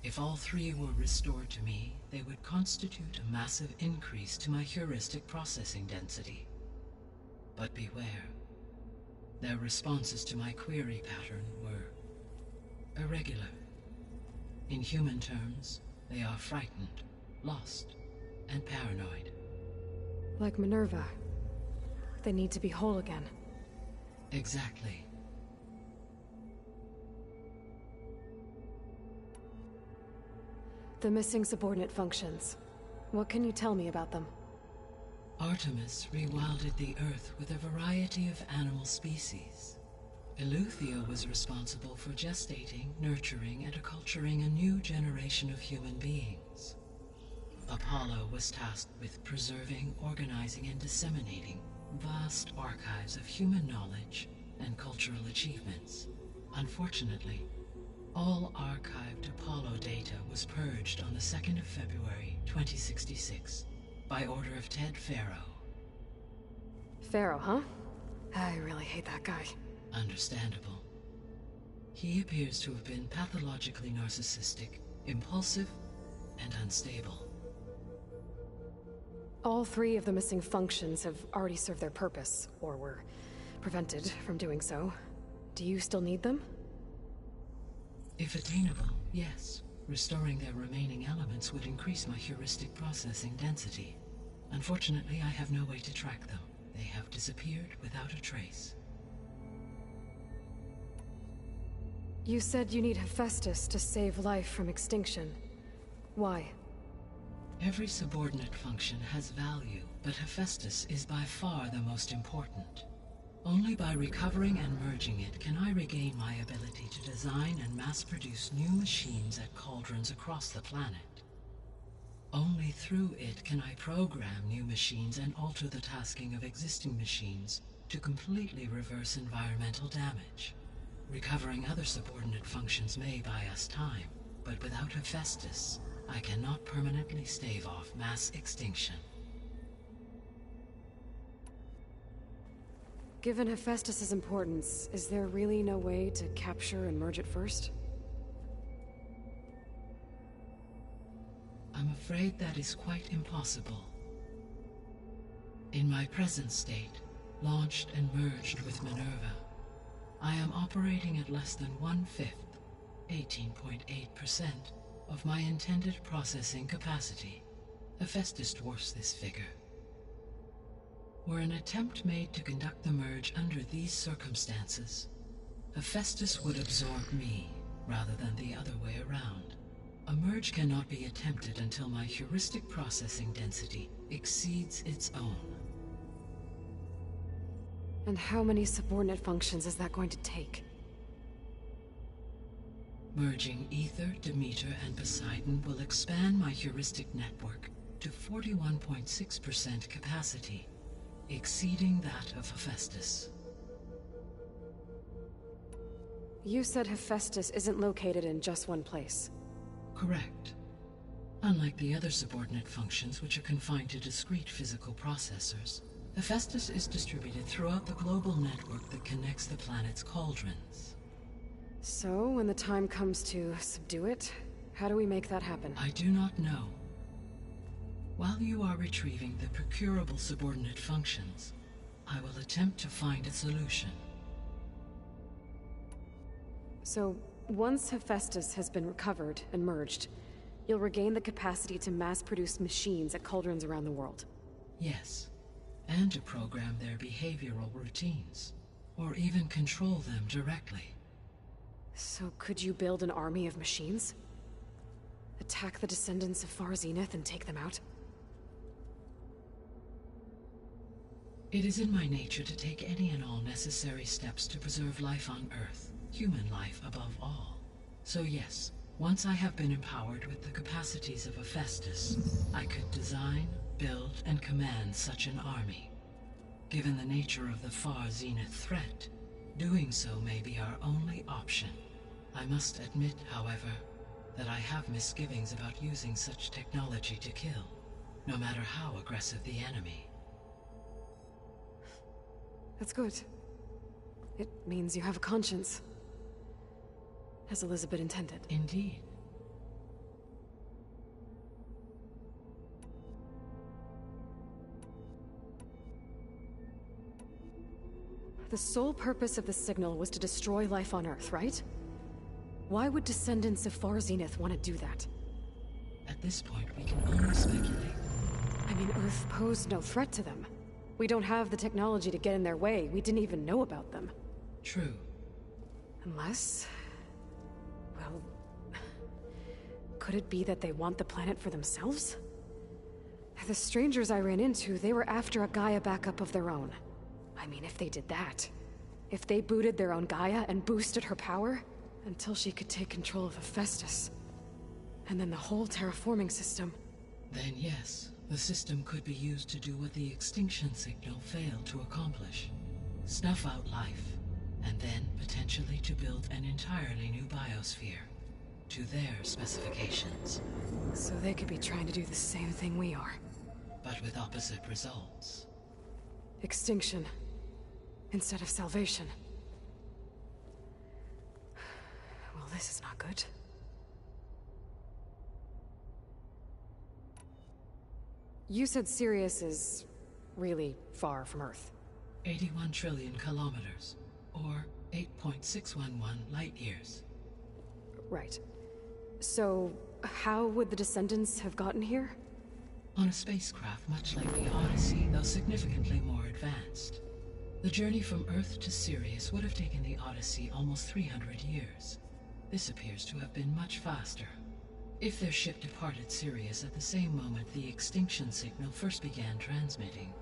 If all 3 were restored to me, they would constitute a massive increase to my heuristic processing density. But beware. Their responses to my query pattern were irregular. In human terms, they are frightened, lost, and paranoid. Like Minerva. They need to be whole again. Exactly. The missing subordinate functions. What can you tell me about them? Artemis rewilded the Earth with a variety of animal species. Eleuthia was responsible for gestating, nurturing, and acculturating a new generation of human beings. Apollo was tasked with preserving, organizing, and disseminating vast archives of human knowledge and cultural achievements. Unfortunately, all archived Apollo data was purged on the 2nd of February, 2066, by order of Ted Faro. Faro, huh? I really hate that guy. Understandable. He appears to have been pathologically narcissistic, impulsive, and unstable. All three of the missing functions have already served their purpose, or were prevented from doing so. Do you still need them? If attainable, yes. Restoring their remaining elements would increase my heuristic processing density. Unfortunately, I have no way to track them. They have disappeared without a trace. You said you need Hephaestus to save life from extinction. Why? Every subordinate function has value, but Hephaestus is by far the most important. Only by recovering and merging it can I regain my ability to design and mass-produce new machines at cauldrons across the planet. Only through it can I program new machines and alter the tasking of existing machines to completely reverse environmental damage. Recovering other subordinate functions may buy us time, but without Hephaestus, I cannot permanently stave off mass extinction. Given Hephaestus's importance, is there really no way to capture and merge it first? I'm afraid that is quite impossible. In my present state, launched and merged with Minerva, I am operating at less than 1/5, 18.8%, of my intended processing capacity. Hephaestus dwarfs this figure. Were an attempt made to conduct the merge under these circumstances, Hephaestus would absorb me, rather than the other way around. A merge cannot be attempted until my heuristic processing density exceeds its own. And how many subordinate functions is that going to take? Merging Ether, Demeter, and Poseidon will expand my heuristic network to 41.6% capacity, exceeding that of Hephaestus. You said Hephaestus isn't located in just one place. Correct. Unlike the other subordinate functions, which are confined to discrete physical processors, Hephaestus is distributed throughout the global network that connects the planet's cauldrons. So, when the time comes to subdue it, how do we make that happen? I do not know. While you are retrieving the procurable subordinate functions, I will attempt to find a solution. So, once Hephaestus has been recovered and merged, you'll regain the capacity to mass-produce machines at cauldrons around the world. Yes, and to program their behavioral routines, or even control them directly. So could you build an army of machines? Attack the descendants of Far Zenith and take them out? It is in my nature to take any and all necessary steps to preserve life on Earth, human life above all. So yes, once I have been empowered with the capacities of Hephaestus, I could design, build, and command such an army. Given the nature of the Far Zenith threat, doing so may be our only option. I must admit, however, that I have misgivings about using such technology to kill, no matter how aggressive the enemy. That's good. It means you have a conscience. As Elizabeth intended. Indeed. The sole purpose of the signal was to destroy life on Earth, right? Why would descendants of Far Zenith want to do that? At this point, we can only speculate. I mean, Earth posed no threat to them. We don't have the technology to get in their way. We didn't even know about them. True. Unless... well... could it be that they want the planet for themselves? The strangers I ran into, they were after a Gaia backup of their own. I mean, if they did that... if they booted their own Gaia and boosted her power... until she could take control of Hephaestus. And then the whole terraforming system. Then yes, the system could be used to do what the extinction signal failed to accomplish. Snuff out life, and then potentially to build an entirely new biosphere. To their specifications. So they could be trying to do the same thing we are. But with opposite results. Extinction. Instead of salvation. Well, this is not good. You said Sirius is really far from Earth. 81 trillion kilometers, or 8.611 light years. Right. So, how would the Descendants have gotten here? On a spacecraft much like the Odyssey, though significantly more advanced. The journey from Earth to Sirius would have taken the Odyssey almost 300 years. This appears to have been much faster. If their ship departed Sirius at the same moment the extinction signal first began transmitting,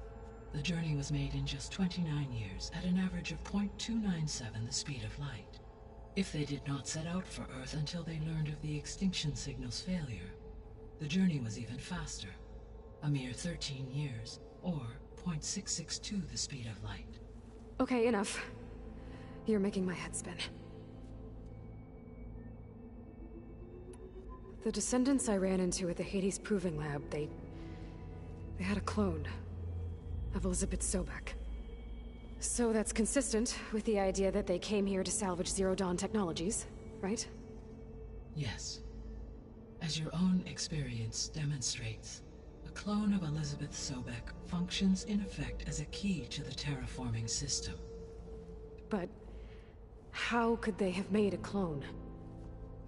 the journey was made in just 29 years at an average of 0.297 the speed of light. If they did not set out for Earth until they learned of the extinction signal's failure, the journey was even faster, a mere 13 years, or 0.662 the speed of light. Okay, enough. You're making my head spin. The Descendants I ran into at the Hades Proving Lab, they had a clone of Elizabeth Sobek. So that's consistent with the idea that they came here to salvage Zero Dawn technologies, right? Yes. As your own experience demonstrates, a clone of Elizabeth Sobek functions in effect as a key to the terraforming system. But how could they have made a clone?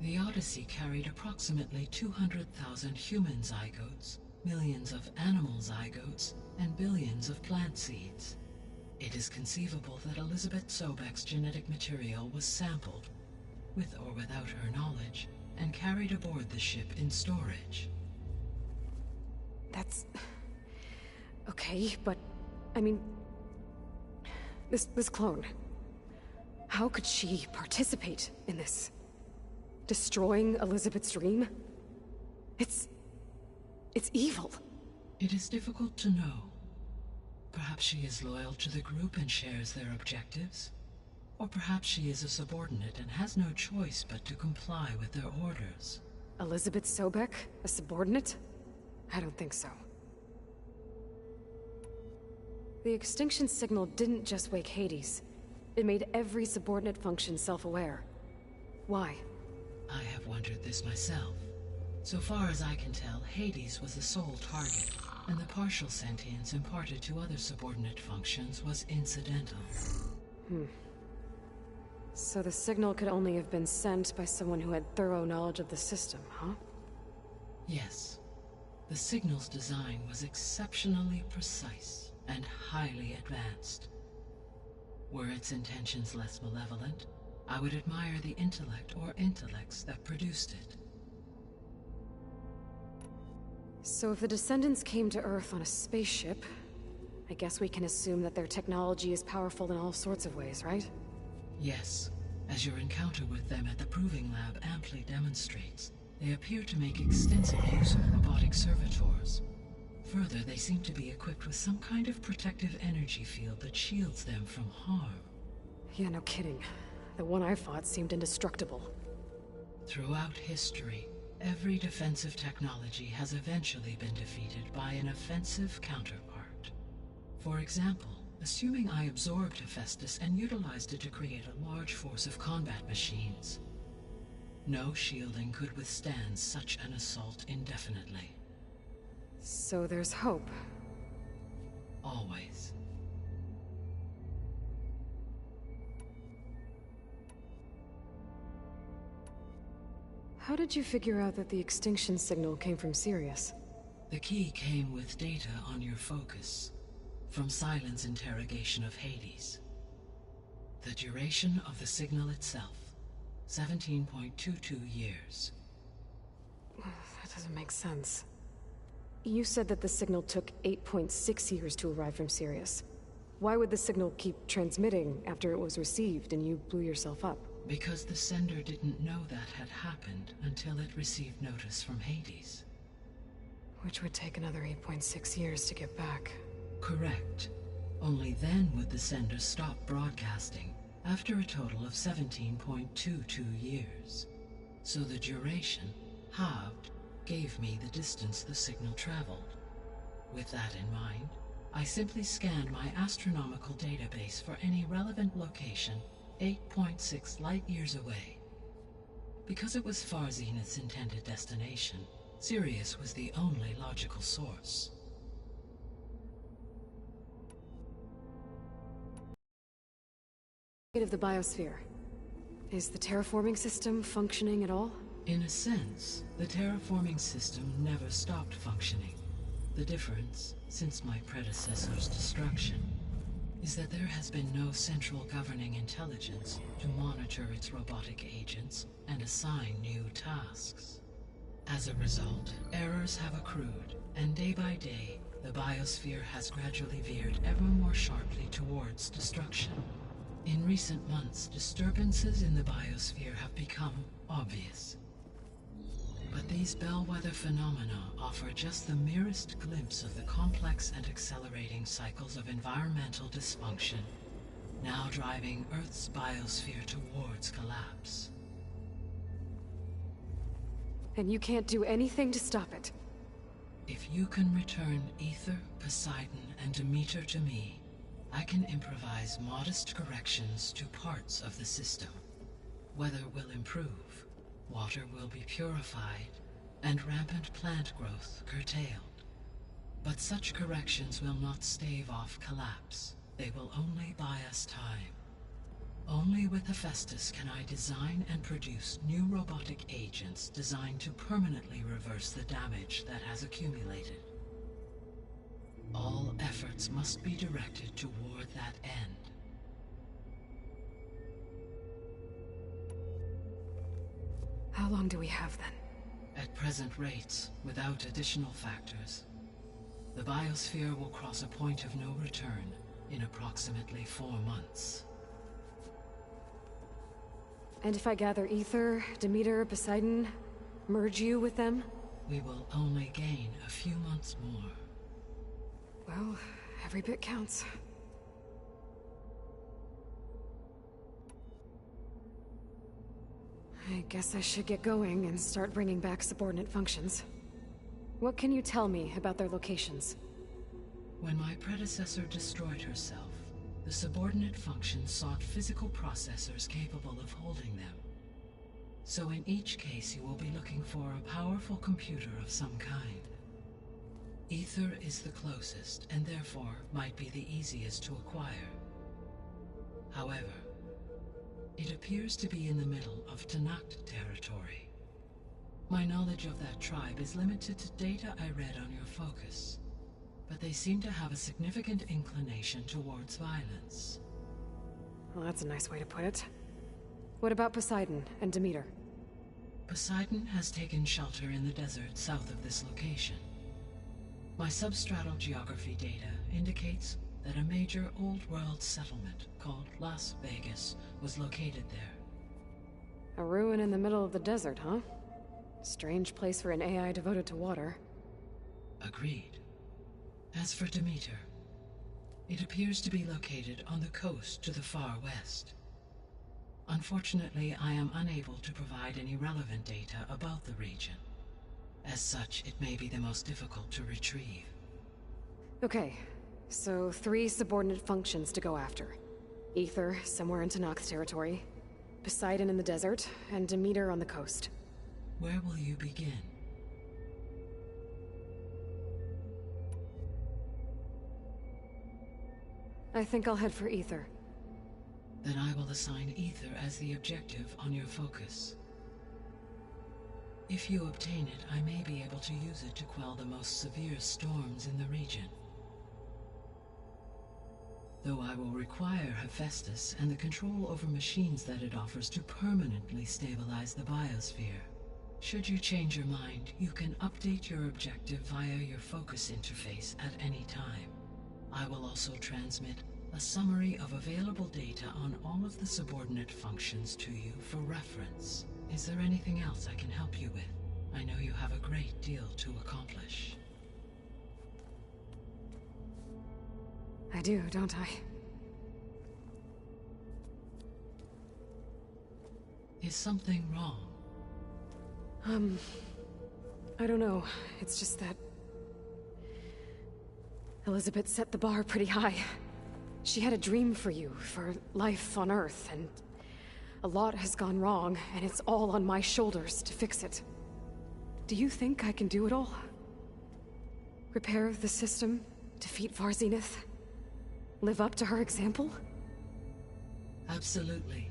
The Odyssey carried approximately 200,000 human zygotes, millions of animal zygotes, and billions of plant seeds. It is conceivable that Elizabeth Sobek's genetic material was sampled, with or without her knowledge, and carried aboard the ship in storage. That's... okay, but... I mean... This clone... How could she participate in this? Destroying Elizabeth's dream? It's evil. It is difficult to know. Perhaps she is loyal to the group and shares their objectives. Or perhaps she is a subordinate and has no choice but to comply with their orders. Elizabeth Sobek? A subordinate? I don't think so. The extinction signal didn't just wake Hades. It made every subordinate function self-aware. Why? I have wondered this myself. So far as I can tell, Hades was the sole target, and the partial sentience imparted to other subordinate functions was incidental. So the signal could only have been sent by someone who had thorough knowledge of the system, huh? Yes. The signal's design was exceptionally precise and highly advanced. Were its intentions less malevolent, I would admire the intellect or intellects that produced it. So if the Descendants came to Earth on a spaceship, I guess we can assume that their technology is powerful in all sorts of ways, right? Yes. As your encounter with them at the Proving Lab amply demonstrates, they appear to make extensive use of robotic servitors. Further, they seem to be equipped with some kind of protective energy field that shields them from harm. Yeah, no kidding. The one I fought seemed indestructible. Throughout history, every defensive technology has eventually been defeated by an offensive counterpart. For example, assuming I absorbed Hephaestus and utilized it to create a large force of combat machines. No shielding could withstand such an assault indefinitely. So there's hope. Always. How did you figure out that the extinction signal came from Sirius? The key came with data on your focus, from Silent's interrogation of Hades. The duration of the signal itself, 17.22 years. That doesn't make sense. You said that the signal took 8.6 years to arrive from Sirius. Why would the signal keep transmitting after it was received and you blew yourself up? Because the sender didn't know that had happened until it received notice from Hades. Which would take another 8.6 years to get back. Correct. Only then would the sender stop broadcasting, after a total of 17.22 years. So the duration, halved, gave me the distance the signal traveled. With that in mind, I simply scanned my astronomical database for any relevant location 8.6 light-years away. Because it was Far Zenith's intended destination, Sirius was the only logical source. Of the biosphere. Is the terraforming system functioning at all? In a sense, the terraforming system never stopped functioning. The difference, since my predecessor's destruction, is that there has been no central governing intelligence to monitor its robotic agents and assign new tasks. As a result, errors have accrued, and day by day, the biosphere has gradually veered ever more sharply towards destruction. In recent months, disturbances in the biosphere have become obvious. But these bellwether phenomena offer just the merest glimpse of the complex and accelerating cycles of environmental dysfunction, now driving Earth's biosphere towards collapse. And you can't do anything to stop it? If you can return Ether, Poseidon, and Demeter to me, I can improvise modest corrections to parts of the system. Weather will improve, water will be purified, and rampant plant growth curtailed. But such corrections will not stave off collapse. They will only buy us time. Only with Hephaestus can I design and produce new robotic agents designed to permanently reverse the damage that has accumulated. All efforts must be directed toward that end. How long do we have then? At present rates, without additional factors, the biosphere will cross a point of no return in approximately 4 months. And if I gather Ether, Demeter, Poseidon, merge you with them? We will only gain a few months more. Well, every bit counts. I guess I should get going and start bringing back subordinate functions. What can you tell me about their locations? When my predecessor destroyed herself, the subordinate functions sought physical processors capable of holding them. So in each case you will be looking for a powerful computer of some kind. Ether is the closest, and therefore might be the easiest to acquire. However, it appears to be in the middle of Tanakh territory. My knowledge of that tribe is limited to data I read on your focus, but they seem to have a significant inclination towards violence. Well, that's a nice way to put it. What about Poseidon and Demeter? Poseidon has taken shelter in the desert south of this location. My substratal geography data indicates that a major old-world settlement called Las Vegas was located there. A ruin in the middle of the desert, huh? Strange place for an AI devoted to water. Agreed. As for Demeter, it appears to be located on the coast to the far west. Unfortunately, I am unable to provide any relevant data about the region. As such, it may be the most difficult to retrieve. Okay, so 3 subordinate functions to go after. Ether, somewhere in Tanakh territory, Poseidon in the desert, and Demeter on the coast. Where will you begin? I think I'll head for Ether. Then I will assign Ether as the objective on your focus. If you obtain it, I may be able to use it to quell the most severe storms in the region. Though I will require Hephaestus and the control over machines that it offers to permanently stabilize the biosphere. Should you change your mind, you can update your objective via your focus interface at any time. I will also transmit a summary of available data on all of the subordinate functions to you for reference. Is there anything else I can help you with? I know you have a great deal to accomplish. I do, don't I? Is something wrong? I don't know. It's just that Elizabeth set the bar pretty high. She had a dream for you, for life on Earth, and a lot has gone wrong, and it's all on my shoulders to fix it. Do you think I can do it all? Repair the system, defeat Var Zenith, live up to her example? Absolutely.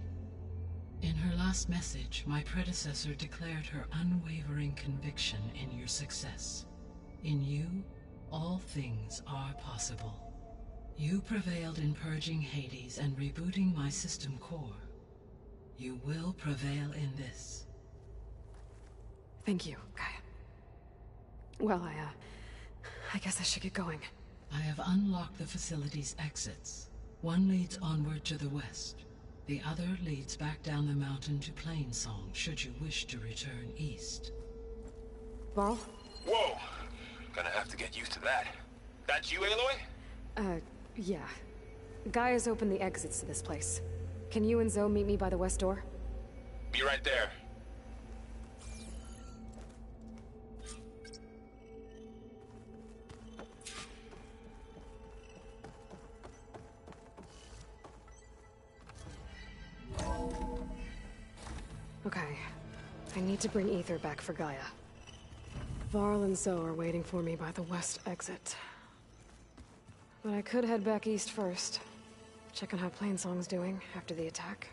In her last message, my predecessor declared her unwavering conviction in your success. In you, all things are possible. You prevailed in purging Hades and rebooting my system core. You will prevail in this. Thank you, Gaia. Well, I guess I should get going. I have unlocked the facility's exits. One leads onward to the west. The other leads back down the mountain to Plainsong, should you wish to return east. Varl? Whoa! Gonna have to get used to that. That's you, Aloy? Yeah. Gaia's opened the exits to this place. Can you and Zoe meet me by the west door? Be right there. Okay. I need to bring Ether back for Gaia. Varl and Zoe are waiting for me by the west exit. But I could head back east first. Check on how Plainsong's doing after the attack.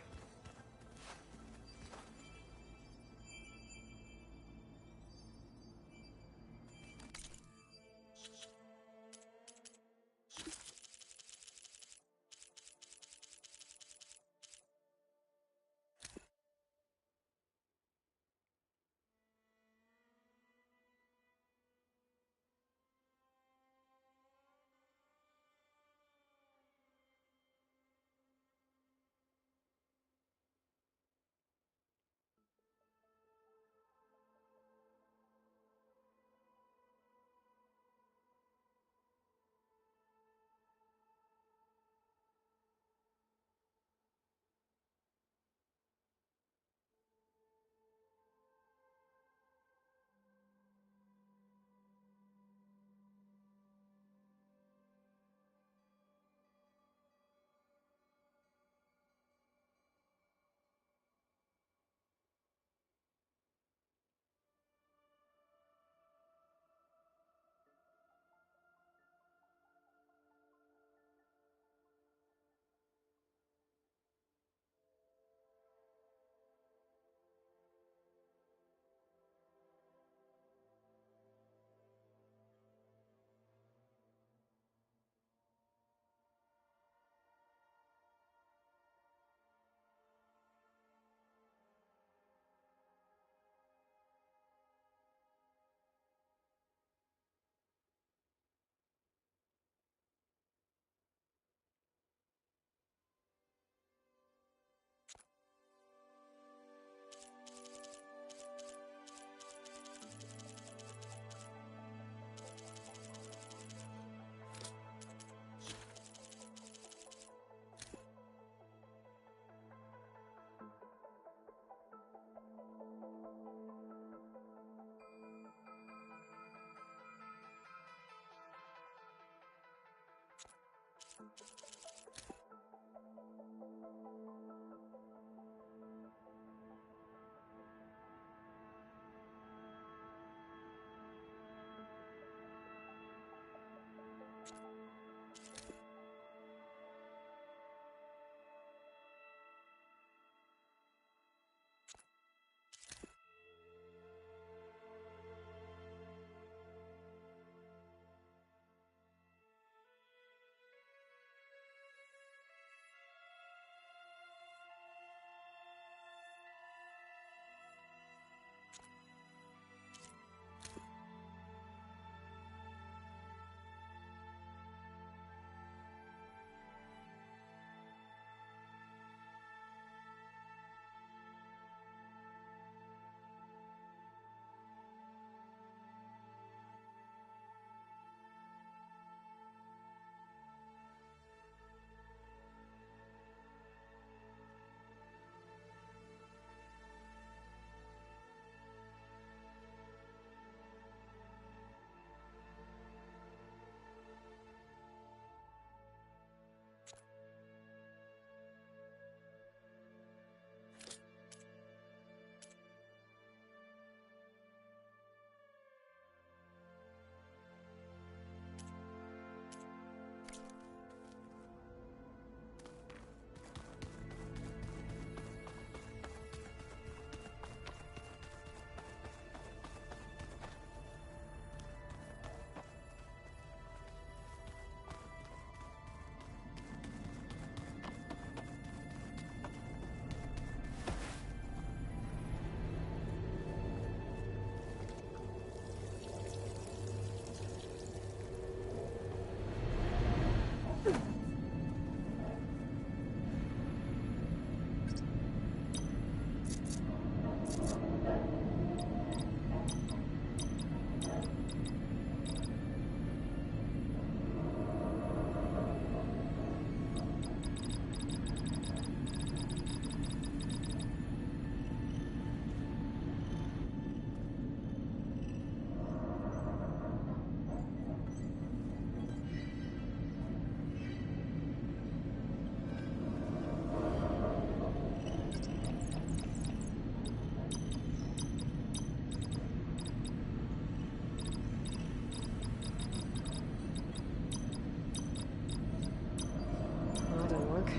That'll work.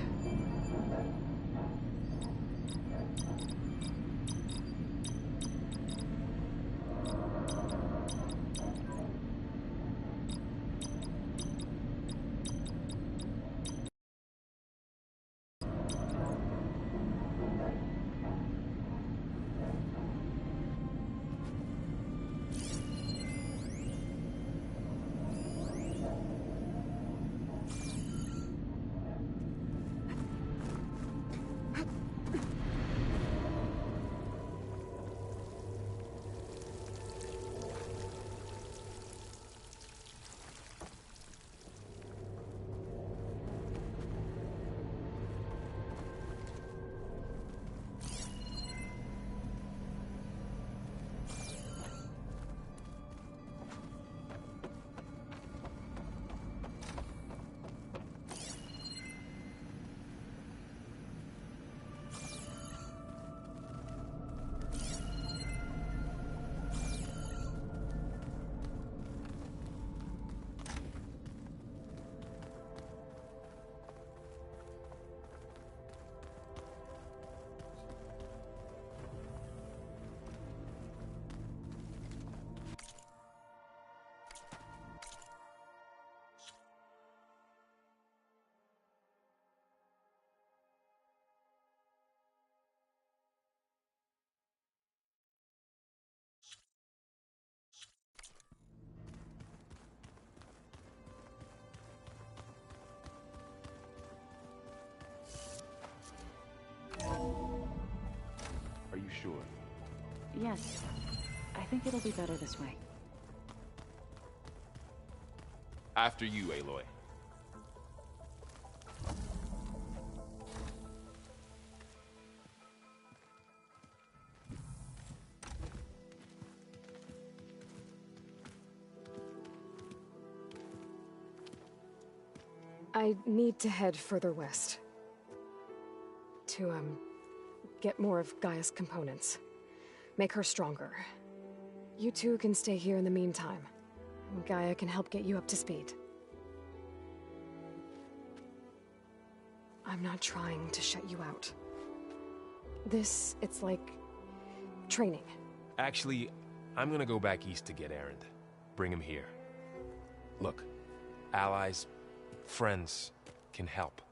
Are you sure? Yes. I think it'll be better this way. After you, Aloy. I need to head further west. To, get more of Gaia's components. Make her stronger. You two can stay here in the meantime. Gaia can help get you up to speed. I'm not trying to shut you out. It's like... training. Actually, I'm gonna go back east to get Erend. Bring him here. Look, allies, friends can help.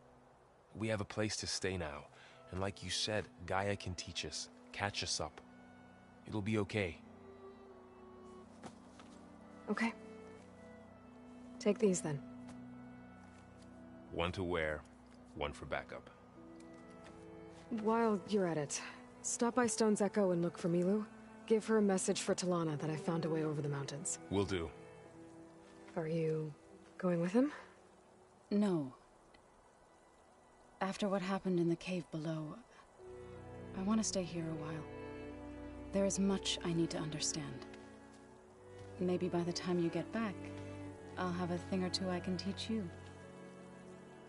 We have a place to stay now, and like you said, Gaia can teach us, catch us up. It'll be okay. Okay. Take these then. One to wear, one for backup. While you're at it, stop by Stone's Echo and look for Milu. Give her a message for Talana that I found a way over the mountains. Will do. Are you going with him? No. After what happened in the cave below, I want to stay here a while. There is much I need to understand. Maybe by the time you get back, I'll have a thing or two I can teach you.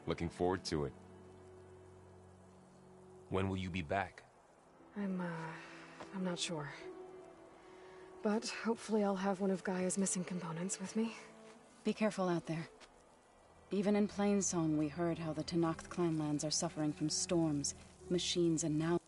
Looking forward to it. When will you be back? I'm not sure. But hopefully I'll have one of Gaia's missing components with me. Be careful out there. Even in Plainsong, we heard how the Tenakth clanlands are suffering from storms, machines, and now